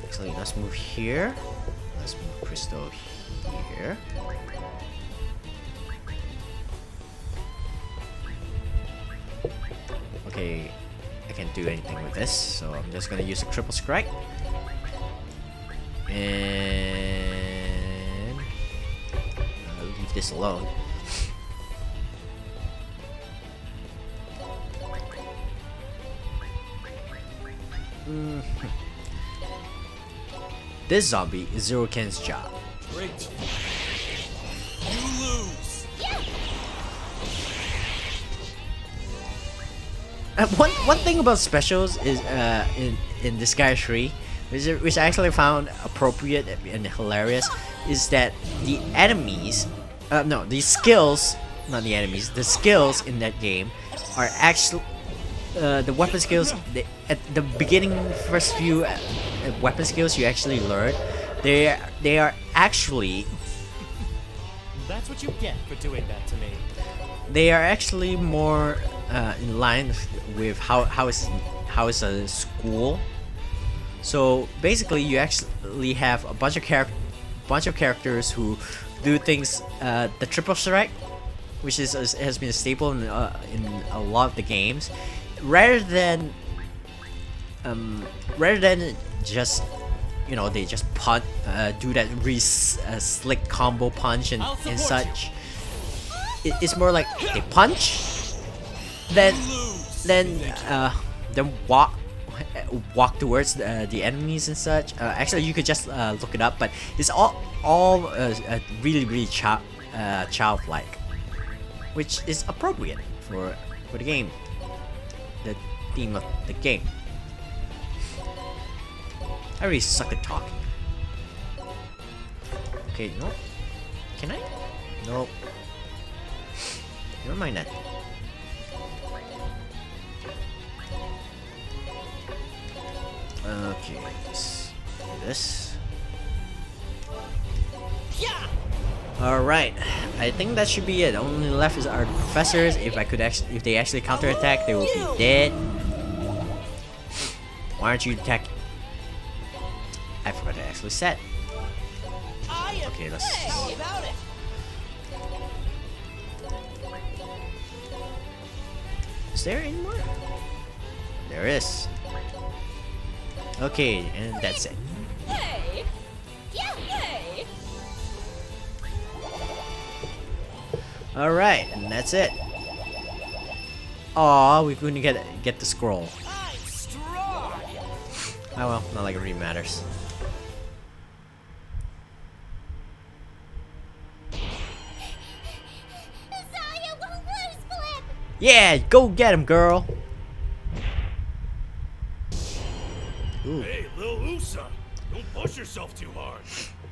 Actually, let's move here. Let's move Crystal here. Okay, I can't do anything with this, so I'm just gonna use a triple strike. And I'll leave this alone. This zombie is Zeroken's job. Great. You lose. One thing about specials is in Disgaea 3, which I actually found appropriate and hilarious, is that the enemies, the skills, not the enemies, the skills in that game are actually the weapon skills. At the beginning, first few weapon skills you actually learn, they are actually. That's what you get for doing that to me. They are actually more in line with how is a school So basically, you actually have a bunch of characters who do things the triple threat, which has been a staple in a lot of the games, rather than just they just punch, do that really slick combo punch and such. It's more like they punch, then walk towards the enemies and such. Actually, you could just look it up, but it's all really childlike, which is appropriate for the game, the theme of the game. I really suck at talking. Okay, no. Can I? Nope. Never mind that. Okay, let's do this. Yeah! Alright, I think that should be it. Only left is our professors. If they actually counterattack, they will be dead. Why aren't you attacking? I forgot to actually set. Okay, let's. Tell me about it. Is there any more? There is. Okay, and that's it. Hey! Yeah, hey! Alright, and that's it. Aw, we couldn't get the scroll. I'm strong. Oh well, not like it really matters. Zaya won't lose, Flip! Yeah, go get him, girl. Ooh. Hey, Lil Usa, don't push yourself too hard.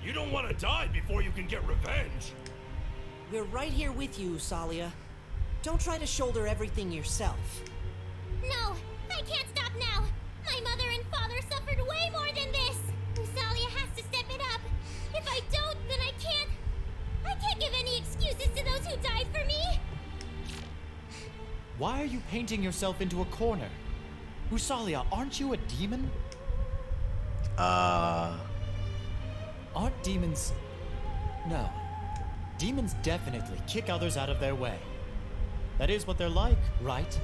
You don't want to die before you can get revenge. We're right here with you, Usalia. Don't try to shoulder everything yourself. No, I can't stop now. My mother and father suffered way more than this. Usalia has to step it up. If I don't, then I can't give any excuses to those who died for me. Why are you painting yourself into a corner? Usalia, aren't you a demon? Aren't demons... No. Demons definitely kick others out of their way. That is what they're like, right?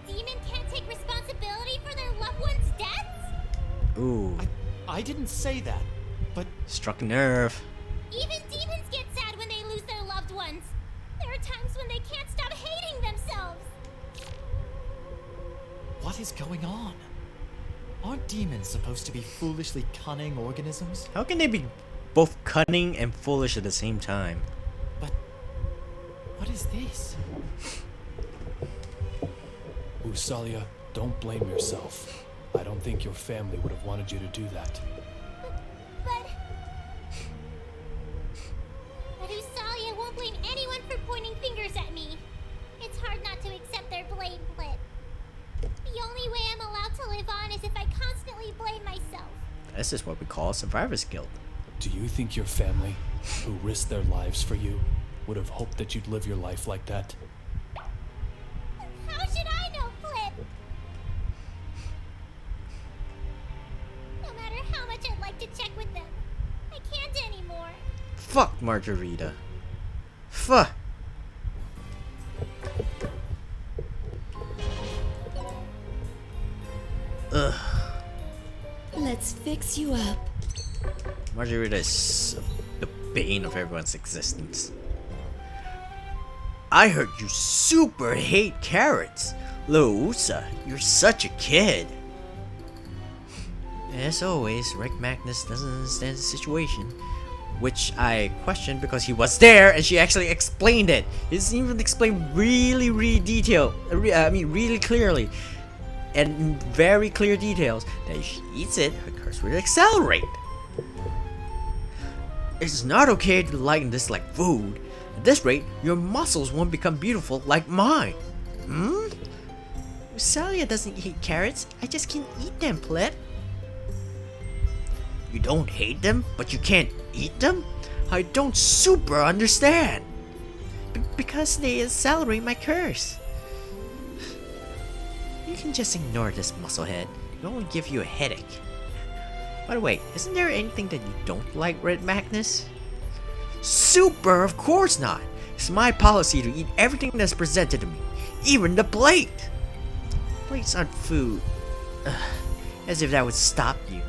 Demon can't take responsibility for their loved ones' deaths? Ooh. I didn't say that, but... Struck a nerve. Even demons get sad when they lose their loved ones. There are times when they can't stop hating themselves. What is going on? Aren't demons supposed to be foolishly cunning organisms? How can they be both cunning and foolish at the same time? But... what is this? Usalia, don't blame yourself. I don't think your family would have wanted you to do that. But Usalia won't blame anyone for pointing fingers at me. It's hard not to accept their blame, Flip. The only way I'm allowed to live on is if I constantly blame myself. This is what we call survivor's guilt. Do you think your family, who risked their lives for you, would have hoped that you'd live your life like that? How should I know, Flip? No matter how much I'd like to check with them, I can't anymore. Fuck Majorita. Fuck. Ugh. Let's fix you up. Majorita is the bane of everyone's existence. I heard you super hate carrots. Lousa, you're such a kid. As always, Rick Magnus doesn't understand the situation. Which I questioned because he was there and she actually explained it. It's even explained really detailed. Really clearly. And in very clear details that if she eats it, her curse will accelerate. It's not okay to like this like food. At this rate, your muscles won't become beautiful like mine. Usalia doesn't eat carrots. I just can't eat them, Pleb. You don't hate them, but you can't eat them? I don't super understand. Because they accelerate my curse. You can just ignore this musclehead. It'll only give you a headache. By the way, isn't there anything that you don't like, Red Magnus? Super, of course not. It's my policy to eat everything that's presented to me, even the plate. Plates aren't food. Ugh, as if that would stop you.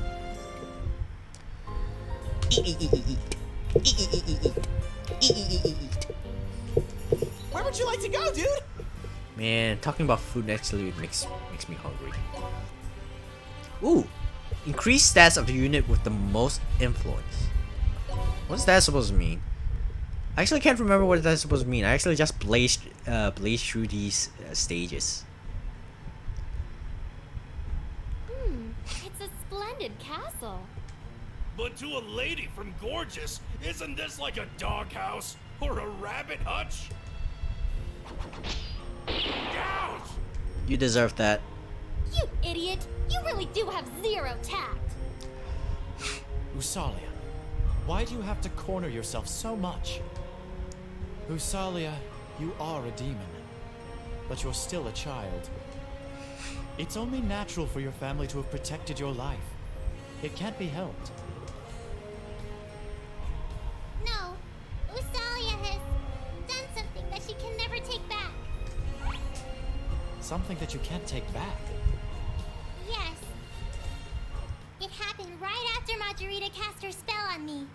Where would you like to go, dude? Man, talking about food next makes me hungry. Ooh, increase stats of the unit with the most influence. What's that supposed to mean? I actually can't remember what that's supposed to mean. I actually just blazed through these stages. It's a splendid castle. But to a lady from Gorgeous, isn't this like a doghouse or a rabbit hutch? Ouch! You deserve that. You idiot! You really do have zero tact. Usalia, why do you have to corner yourself so much? Usalia, you are a demon, but you're still a child. It's only natural for your family to have protected your life. It can't be helped. No, Usalia has done something that she can never take back. Something that you can't take back. Yes. It happened right after Majorita cast her spell on me.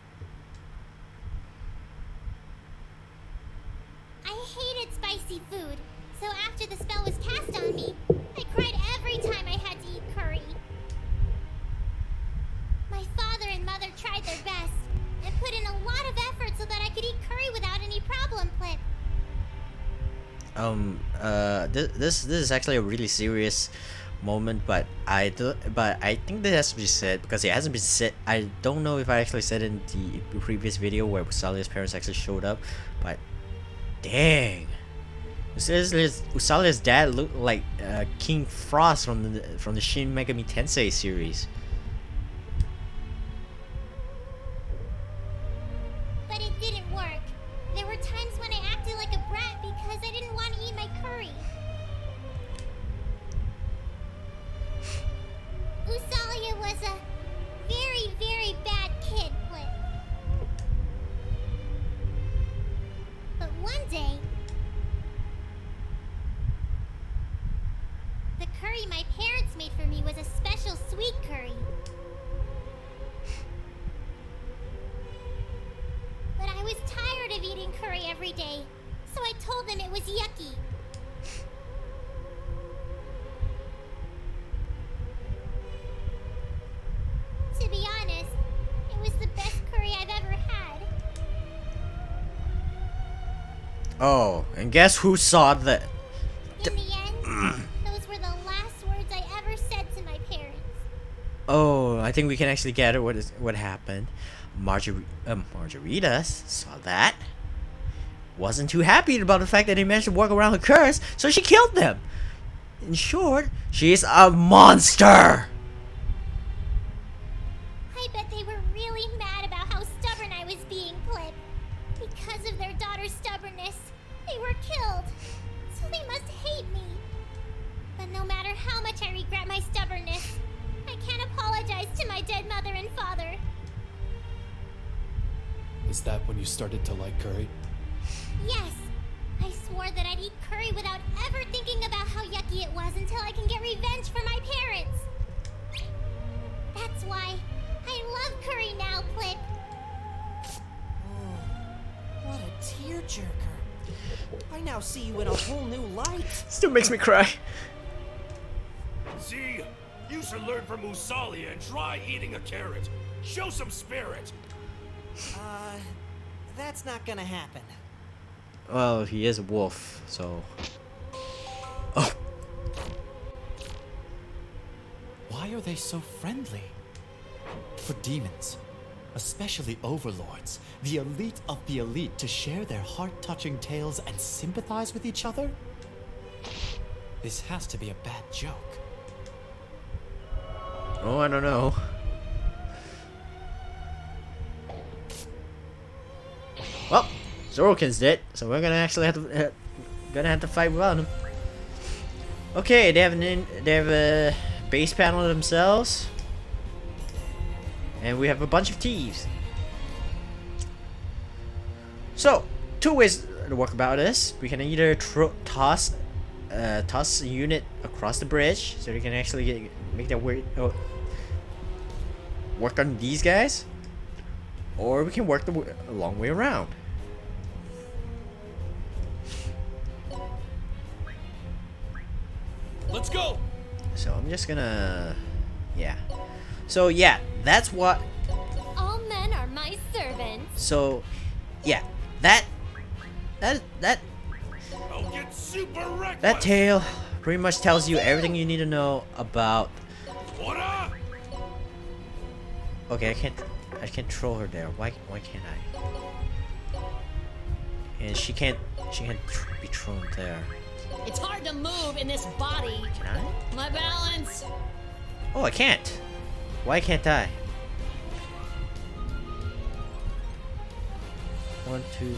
I hated spicy food, so after the spell was cast on me, I cried every time I had to eat curry. My father and mother tried their best, and put in a lot of effort so that I could eat curry without any problem, Flip. This is actually a really serious moment, but I think that has to be said because it hasn't been said. I don't know if I actually said in the previous video where Usalia's parents actually showed up, but dang, Usalia's dad looked like King Frost from the Shin Megami Tensei series. But it didn't work. There were times when I acted like a brat because I didn't want to eat my curry. Usalia was a very, very bad kid, Flip. But one day, the curry my parents made for me was a special sweet curry. But I was tired of eating curry every day, so I told them it was yucky. To be honest, it was the best curry I've ever had. Oh, and guess who saw the? In the end, those were the last words I ever said to my parents. Oh, I think we can actually get it. What happened? Majorita saw that. Wasn't too happy about the fact that they managed to work around her curse, so she killed them. In short, she's a monster. I bet they were really mad about how stubborn I was being, Flip. Because of their daughter's stubbornness, they were killed. So they must hate me. But no matter how much I regret my stubbornness, I can't apologize to my dead mother and father. Is that when you started to like curry? Yes, I swore that I'd eat curry without ever thinking about how yucky it was until I can get revenge for my parents. That's why I love curry now, Flip. Oh, what a tearjerker. I now see you in a whole new light. Still makes me cry. See, you should learn from Usalia and try eating a carrot. Show some spirit. That's not gonna happen. Well, he is a wolf, so. Oh. Why are they so friendly? For demons, especially overlords, the elite of the elite, to share their heart-touching tales and sympathize with each other? This has to be a bad joke. Oh, I don't know. Well, Zorokin's dead, so we're gonna actually have to fight without him. Okay, they have base panel themselves. And we have a bunch of thieves. So, two ways to work about this. We can either toss a unit across the bridge, so we can actually make that work on these guys, or we can work the long way around. Let's go. So I'm just gonna, yeah. So yeah, that's what. All men are my servants. So, yeah, that I'll get super reckless. that tale pretty much tells you everything you need to know about. What? Okay, I can't throw her there. Why can't I? And she can't be thrown there. It's hard to move in this body. Can I? My balance. Oh, I can't. Why can't I? 1, 2.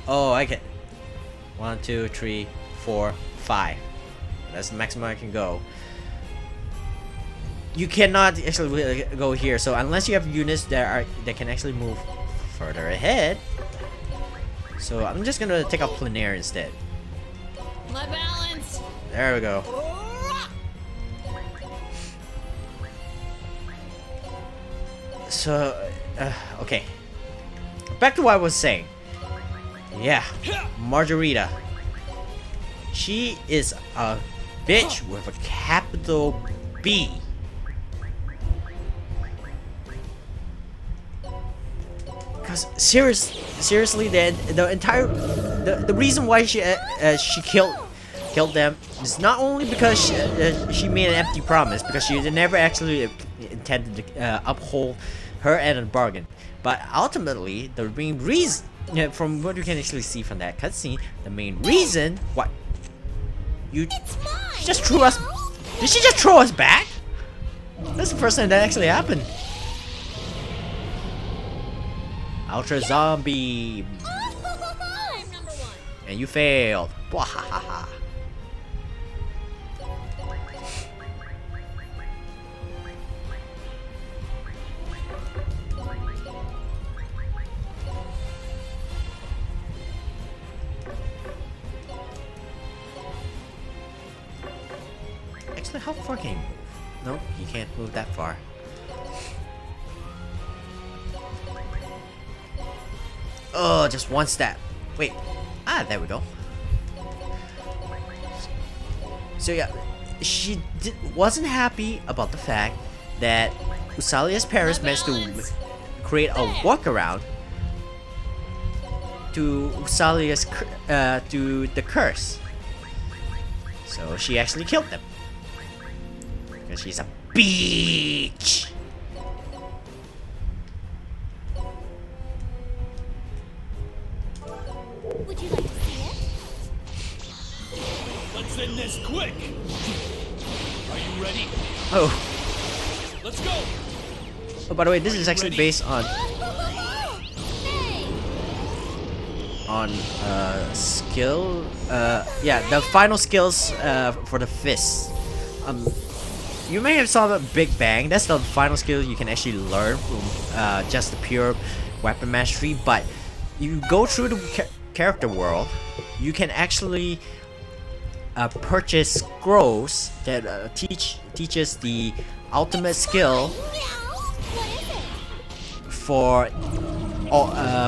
Oh, I can. 1, 2, 3, 4, 5. That's the maximum I can go. You cannot actually go here. So unless you have units that can actually move further ahead. So I'm just gonna take out Plenaire instead. My balance. There we go. So, okay. Back to what I was saying. Yeah, Majorita. She is a bitch with a capital B. Cause seriously, the entire the reason why she killed them is not only because she made an empty promise, because she never actually intended to uphold her end of the bargain, but ultimately the main reason, from what you can actually see from that cutscene, the main reason why she just threw us. Did she just throw us back? That's the first time that actually happened. Ultra Zombie. I'm number 1. And you failed. Bwahahaha. Actually, how far can you move? Nope, you can't move that far. Oh, just one step. Wait. Ah, there we go. So yeah, she wasn't happy about the fact that Usalia's parents managed to create a workaround to Usalia's to the curse. So she actually killed them. Because she's a bitch. Would you like to see it? Let's end this quick. Are you ready? Oh. Let's go. Oh, by the way, this is actually based on Hey! skill. Yeah, the final skills for the fist. You may have saw the Big Bang. That's the final skill you can actually learn from just the pure weapon mastery. But you go through the character world, you can actually purchase scrolls that teaches the ultimate skill What is it?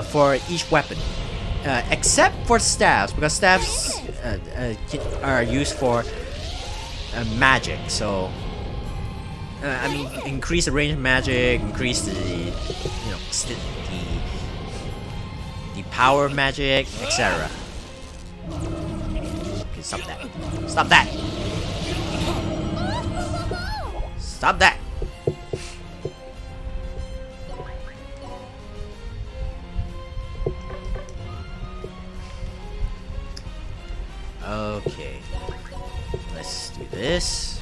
for each weapon, except for staffs, because staffs are used for magic. So I mean, increase the range of magic, increase the the power of magic, etc. Okay, stop that! Stop that! Stop that! Okay, let's do this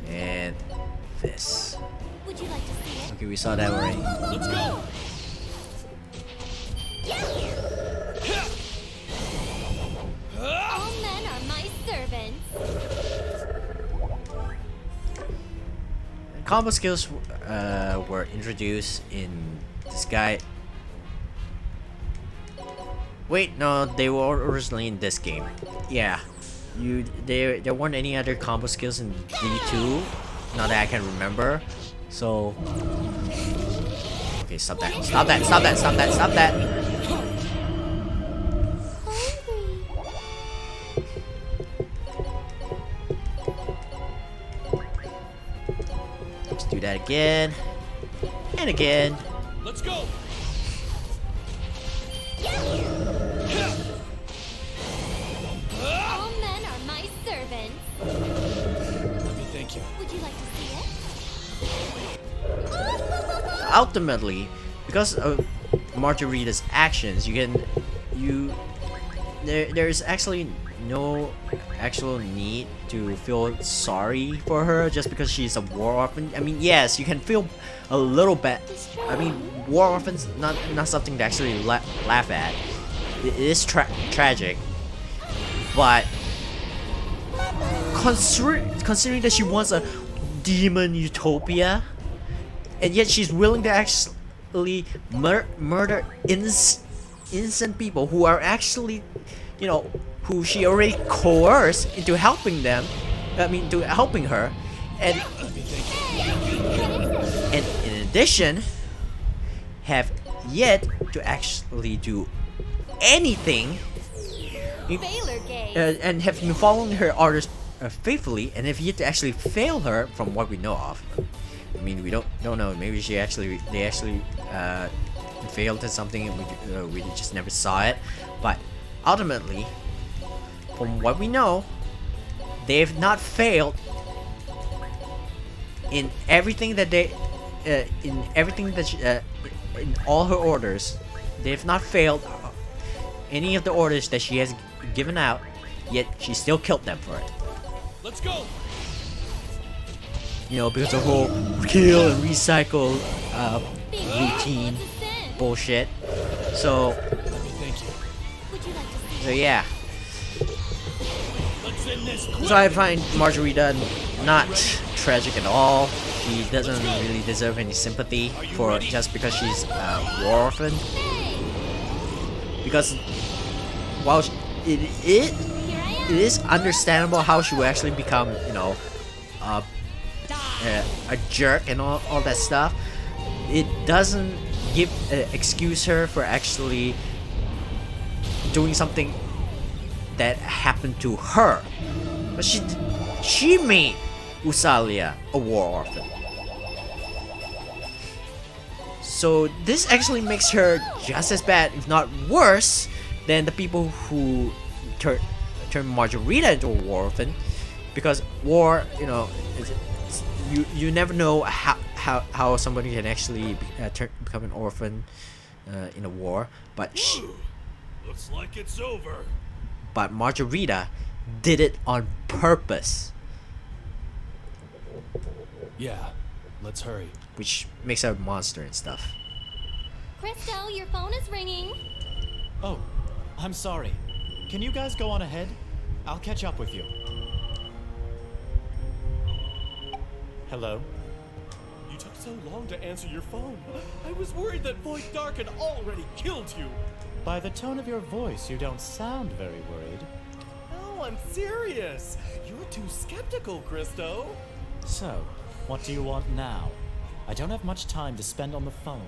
and this. Would you like to see it? Okay, we saw that already. Let's go. All men are my servants. combo skills were introduced in Disgaea. Wait, no, they were originally in this game. Yeah, there weren't any other combo skills in D2, not that I can remember. So, okay, stop that! Stop that! Stop that! Stop that! Stop that! Let's do that again and again. Let's go. All men are my servants. Thank you. Would you like to see it? Ultimately, because of Majorita's actions, there's actually no actual need to feel sorry for her just because she's a war orphan. I mean, yes, you can feel a little bit. I mean, war orphans not something to actually laugh at. It is tragic, but considering that she wants a demon utopia, and yet she's willing to actually murder innocent people who are actually, who she already coerced into helping them. I mean, to helping her, and in addition, have yet to actually do anything, Baylor gay. and have been following her orders faithfully, and have yet to actually fail her from what we know of. I mean, we don't know. Maybe they actually failed at something, and we just never saw it. But ultimately, from what we know, they've not failed in everything that in all her orders. They've not failed any of the orders that she has given out, yet she still killed them for it. Let's go. Because of the whole kill and recycle routine bullshit. So, Thank you. Would you like to see so yeah. Let's end this quick. So I find Majorita not tragic at all. She doesn't really deserve any sympathy for just because she's a war orphan. Because while it is understandable how she will actually become, a jerk and all that stuff, it doesn't excuse her for actually doing something that happened to her. But she made Usalia a war orphan. So this actually makes her just as bad, if not worse, than the people who turn Majorita into a war orphan. Because war, you never know how somebody can actually become an orphan in a war. But Looks like it's over. But Majorita did it on purpose, Yeah, let's hurry. which makes her a monster and stuff. Christo, your phone is ringing. Oh, I'm sorry. Can you guys go on ahead? I'll catch up with you. Hello? You took so long to answer your phone. I was worried that Void Dark had already killed you. By the tone of your voice, you don't sound very worried. No, I'm serious. You're too skeptical, Christo. So, what do you want now? I don't have much time to spend on the phone.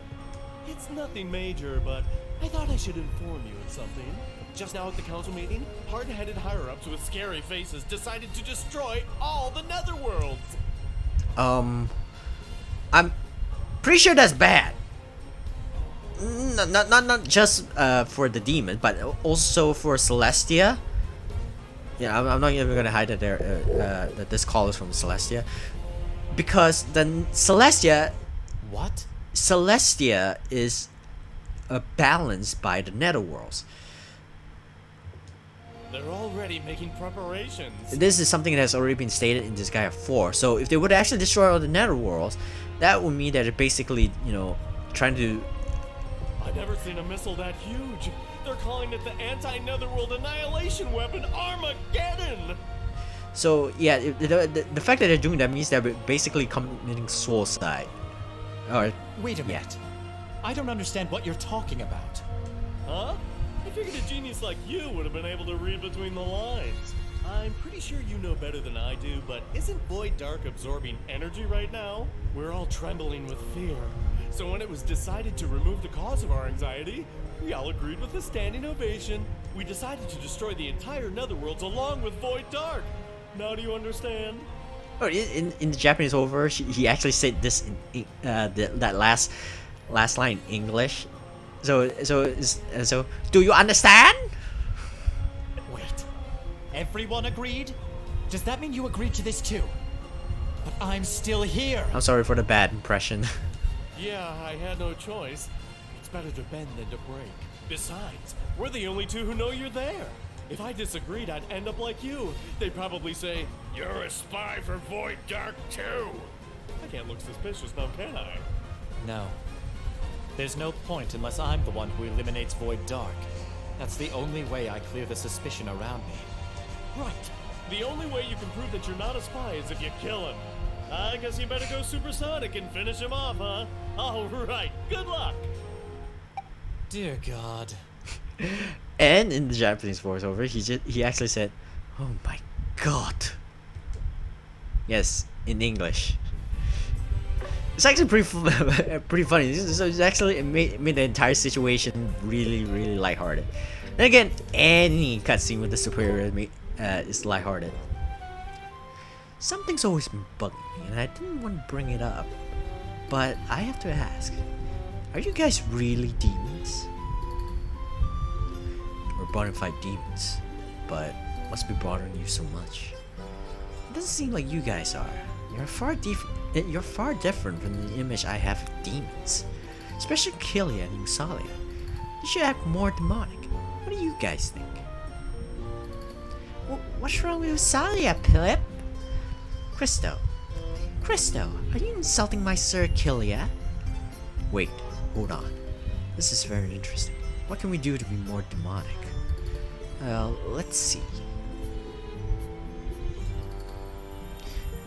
It's nothing major, but I thought I should inform you of something. Just now at the council meeting, hard-headed higher-ups with scary faces decided to destroy all the netherworlds. I'm pretty sure that's bad. Not just for the demon, but also for Celestia. Yeah, I'm not even gonna hide that that this call is from Celestia, because the Celestia What? Celestia is balanced by the netherworlds. They're already making preparations. This is something that has already been stated in Disgaea 4. So if they would actually destroy all the netherworlds, that would mean that they're basically, trying to. I've never seen a missile that huge. They're calling it the anti-netherworld annihilation weapon Armageddon. So yeah, the fact that they're doing that means they're basically committing suicide. Or Wait a yeah. minute. I don't understand what you're talking about. Huh? I figured a genius like you would have been able to read between the lines. I'm pretty sure you know better than I do, but isn't Void Dark absorbing energy right now? We're all trembling with fear. So when it was decided to remove the cause of our anxiety, we all agreed with a standing ovation. We decided to destroy the entire Netherworlds along with Void Dark. Now do you understand? Oh, in the Japanese over, he actually said this in that last line in English. So do you understand? Wait. Everyone agreed? Does that mean you agreed to this too? But I'm still here. I'm sorry for the bad impression. Yeah, I had no choice. It's better to bend than to break. Besides, we're the only two who know you're there. If I disagreed, I'd end up like you. They'd probably say, "You're a spy for Void Dark too." I can't look suspicious now, can I? No. There's no point unless I'm the one who eliminates Void Dark. That's the only way I clear the suspicion around me. Right. The only way you can prove that you're not a spy is if you kill him. I guess you better go supersonic and finish him off, huh? All right. Good luck. Dear God. And in the Japanese voiceover, he actually said, "Oh my God." Yes, in English. It's actually pretty funny. So it's actually made the entire situation really lighthearted. And again, any cutscene with the superior is lighthearted. Something's always been bugging me, and I didn't want to bring it up, but I have to ask: are you guys really demons? We're born to fight demons, but what's been bothering you so much? It doesn't seem like you guys are. You're far different from the image I have of demons, especially Killia and Usalia. You should act more demonic. What do you guys think? What's wrong with Usalia, Pip? Cristo, are you insulting my Sir Killia? Wait, hold on. This is very interesting. What can we do to be more demonic? Well, let's see.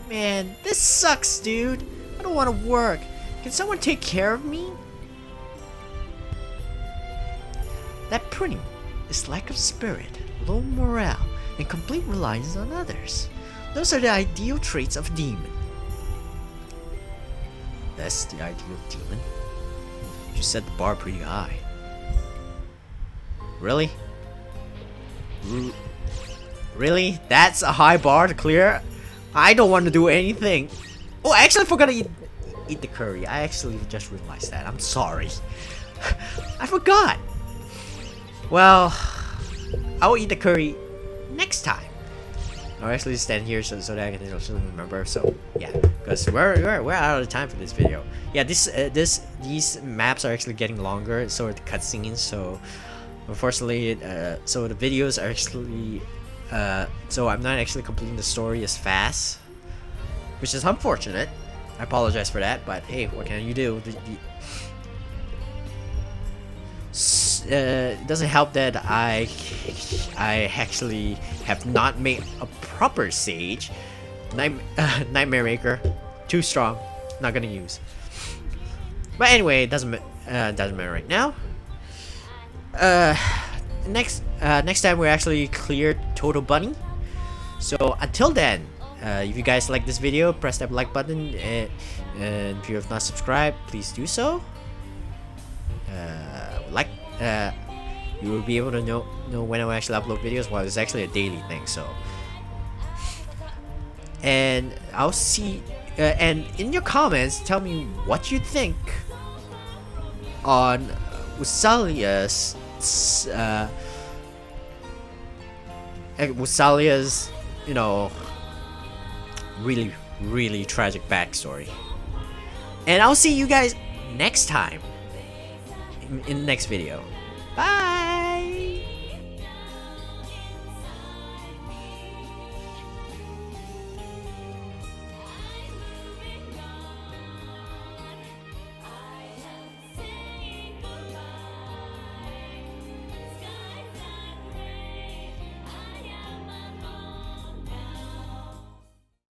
Man, this sucks, dude. I don't want to work. Can someone take care of me? That printing is lack of spirit, low morale, and complete reliance on others. Those are the ideal traits of a demon. That's the ideal demon? You set the bar pretty high. Really? Really? That's a high bar to clear? I don't want to do anything. Oh, I actually forgot to eat the curry. I actually just realized that. I'm sorry. I forgot. Well, I'll eat the curry next time. I'll actually stand here so that I can actually remember. So yeah, because we're out of time for this video. Yeah, these maps are actually getting longer. So are the cutscenes. So unfortunately, so the videos are actually. So I'm not actually completing the story as fast, which is unfortunate. I apologize for that, but hey, what can you do? It doesn't help that I actually have not made a proper sage. Nightmare Maker, too strong, not gonna use. But anyway, it doesn't matter right now. Next time we're actually cleared Toto Bunny. So until then, if you guys like this video, press that like button, and if you have not subscribed, please do so. You will be able to know when I actually upload videos. Well, it's actually a daily thing, so. And I'll see. And in your comments, tell me what you think on Usalia's really tragic backstory. And I'll see you guys next time in the next video. Bye.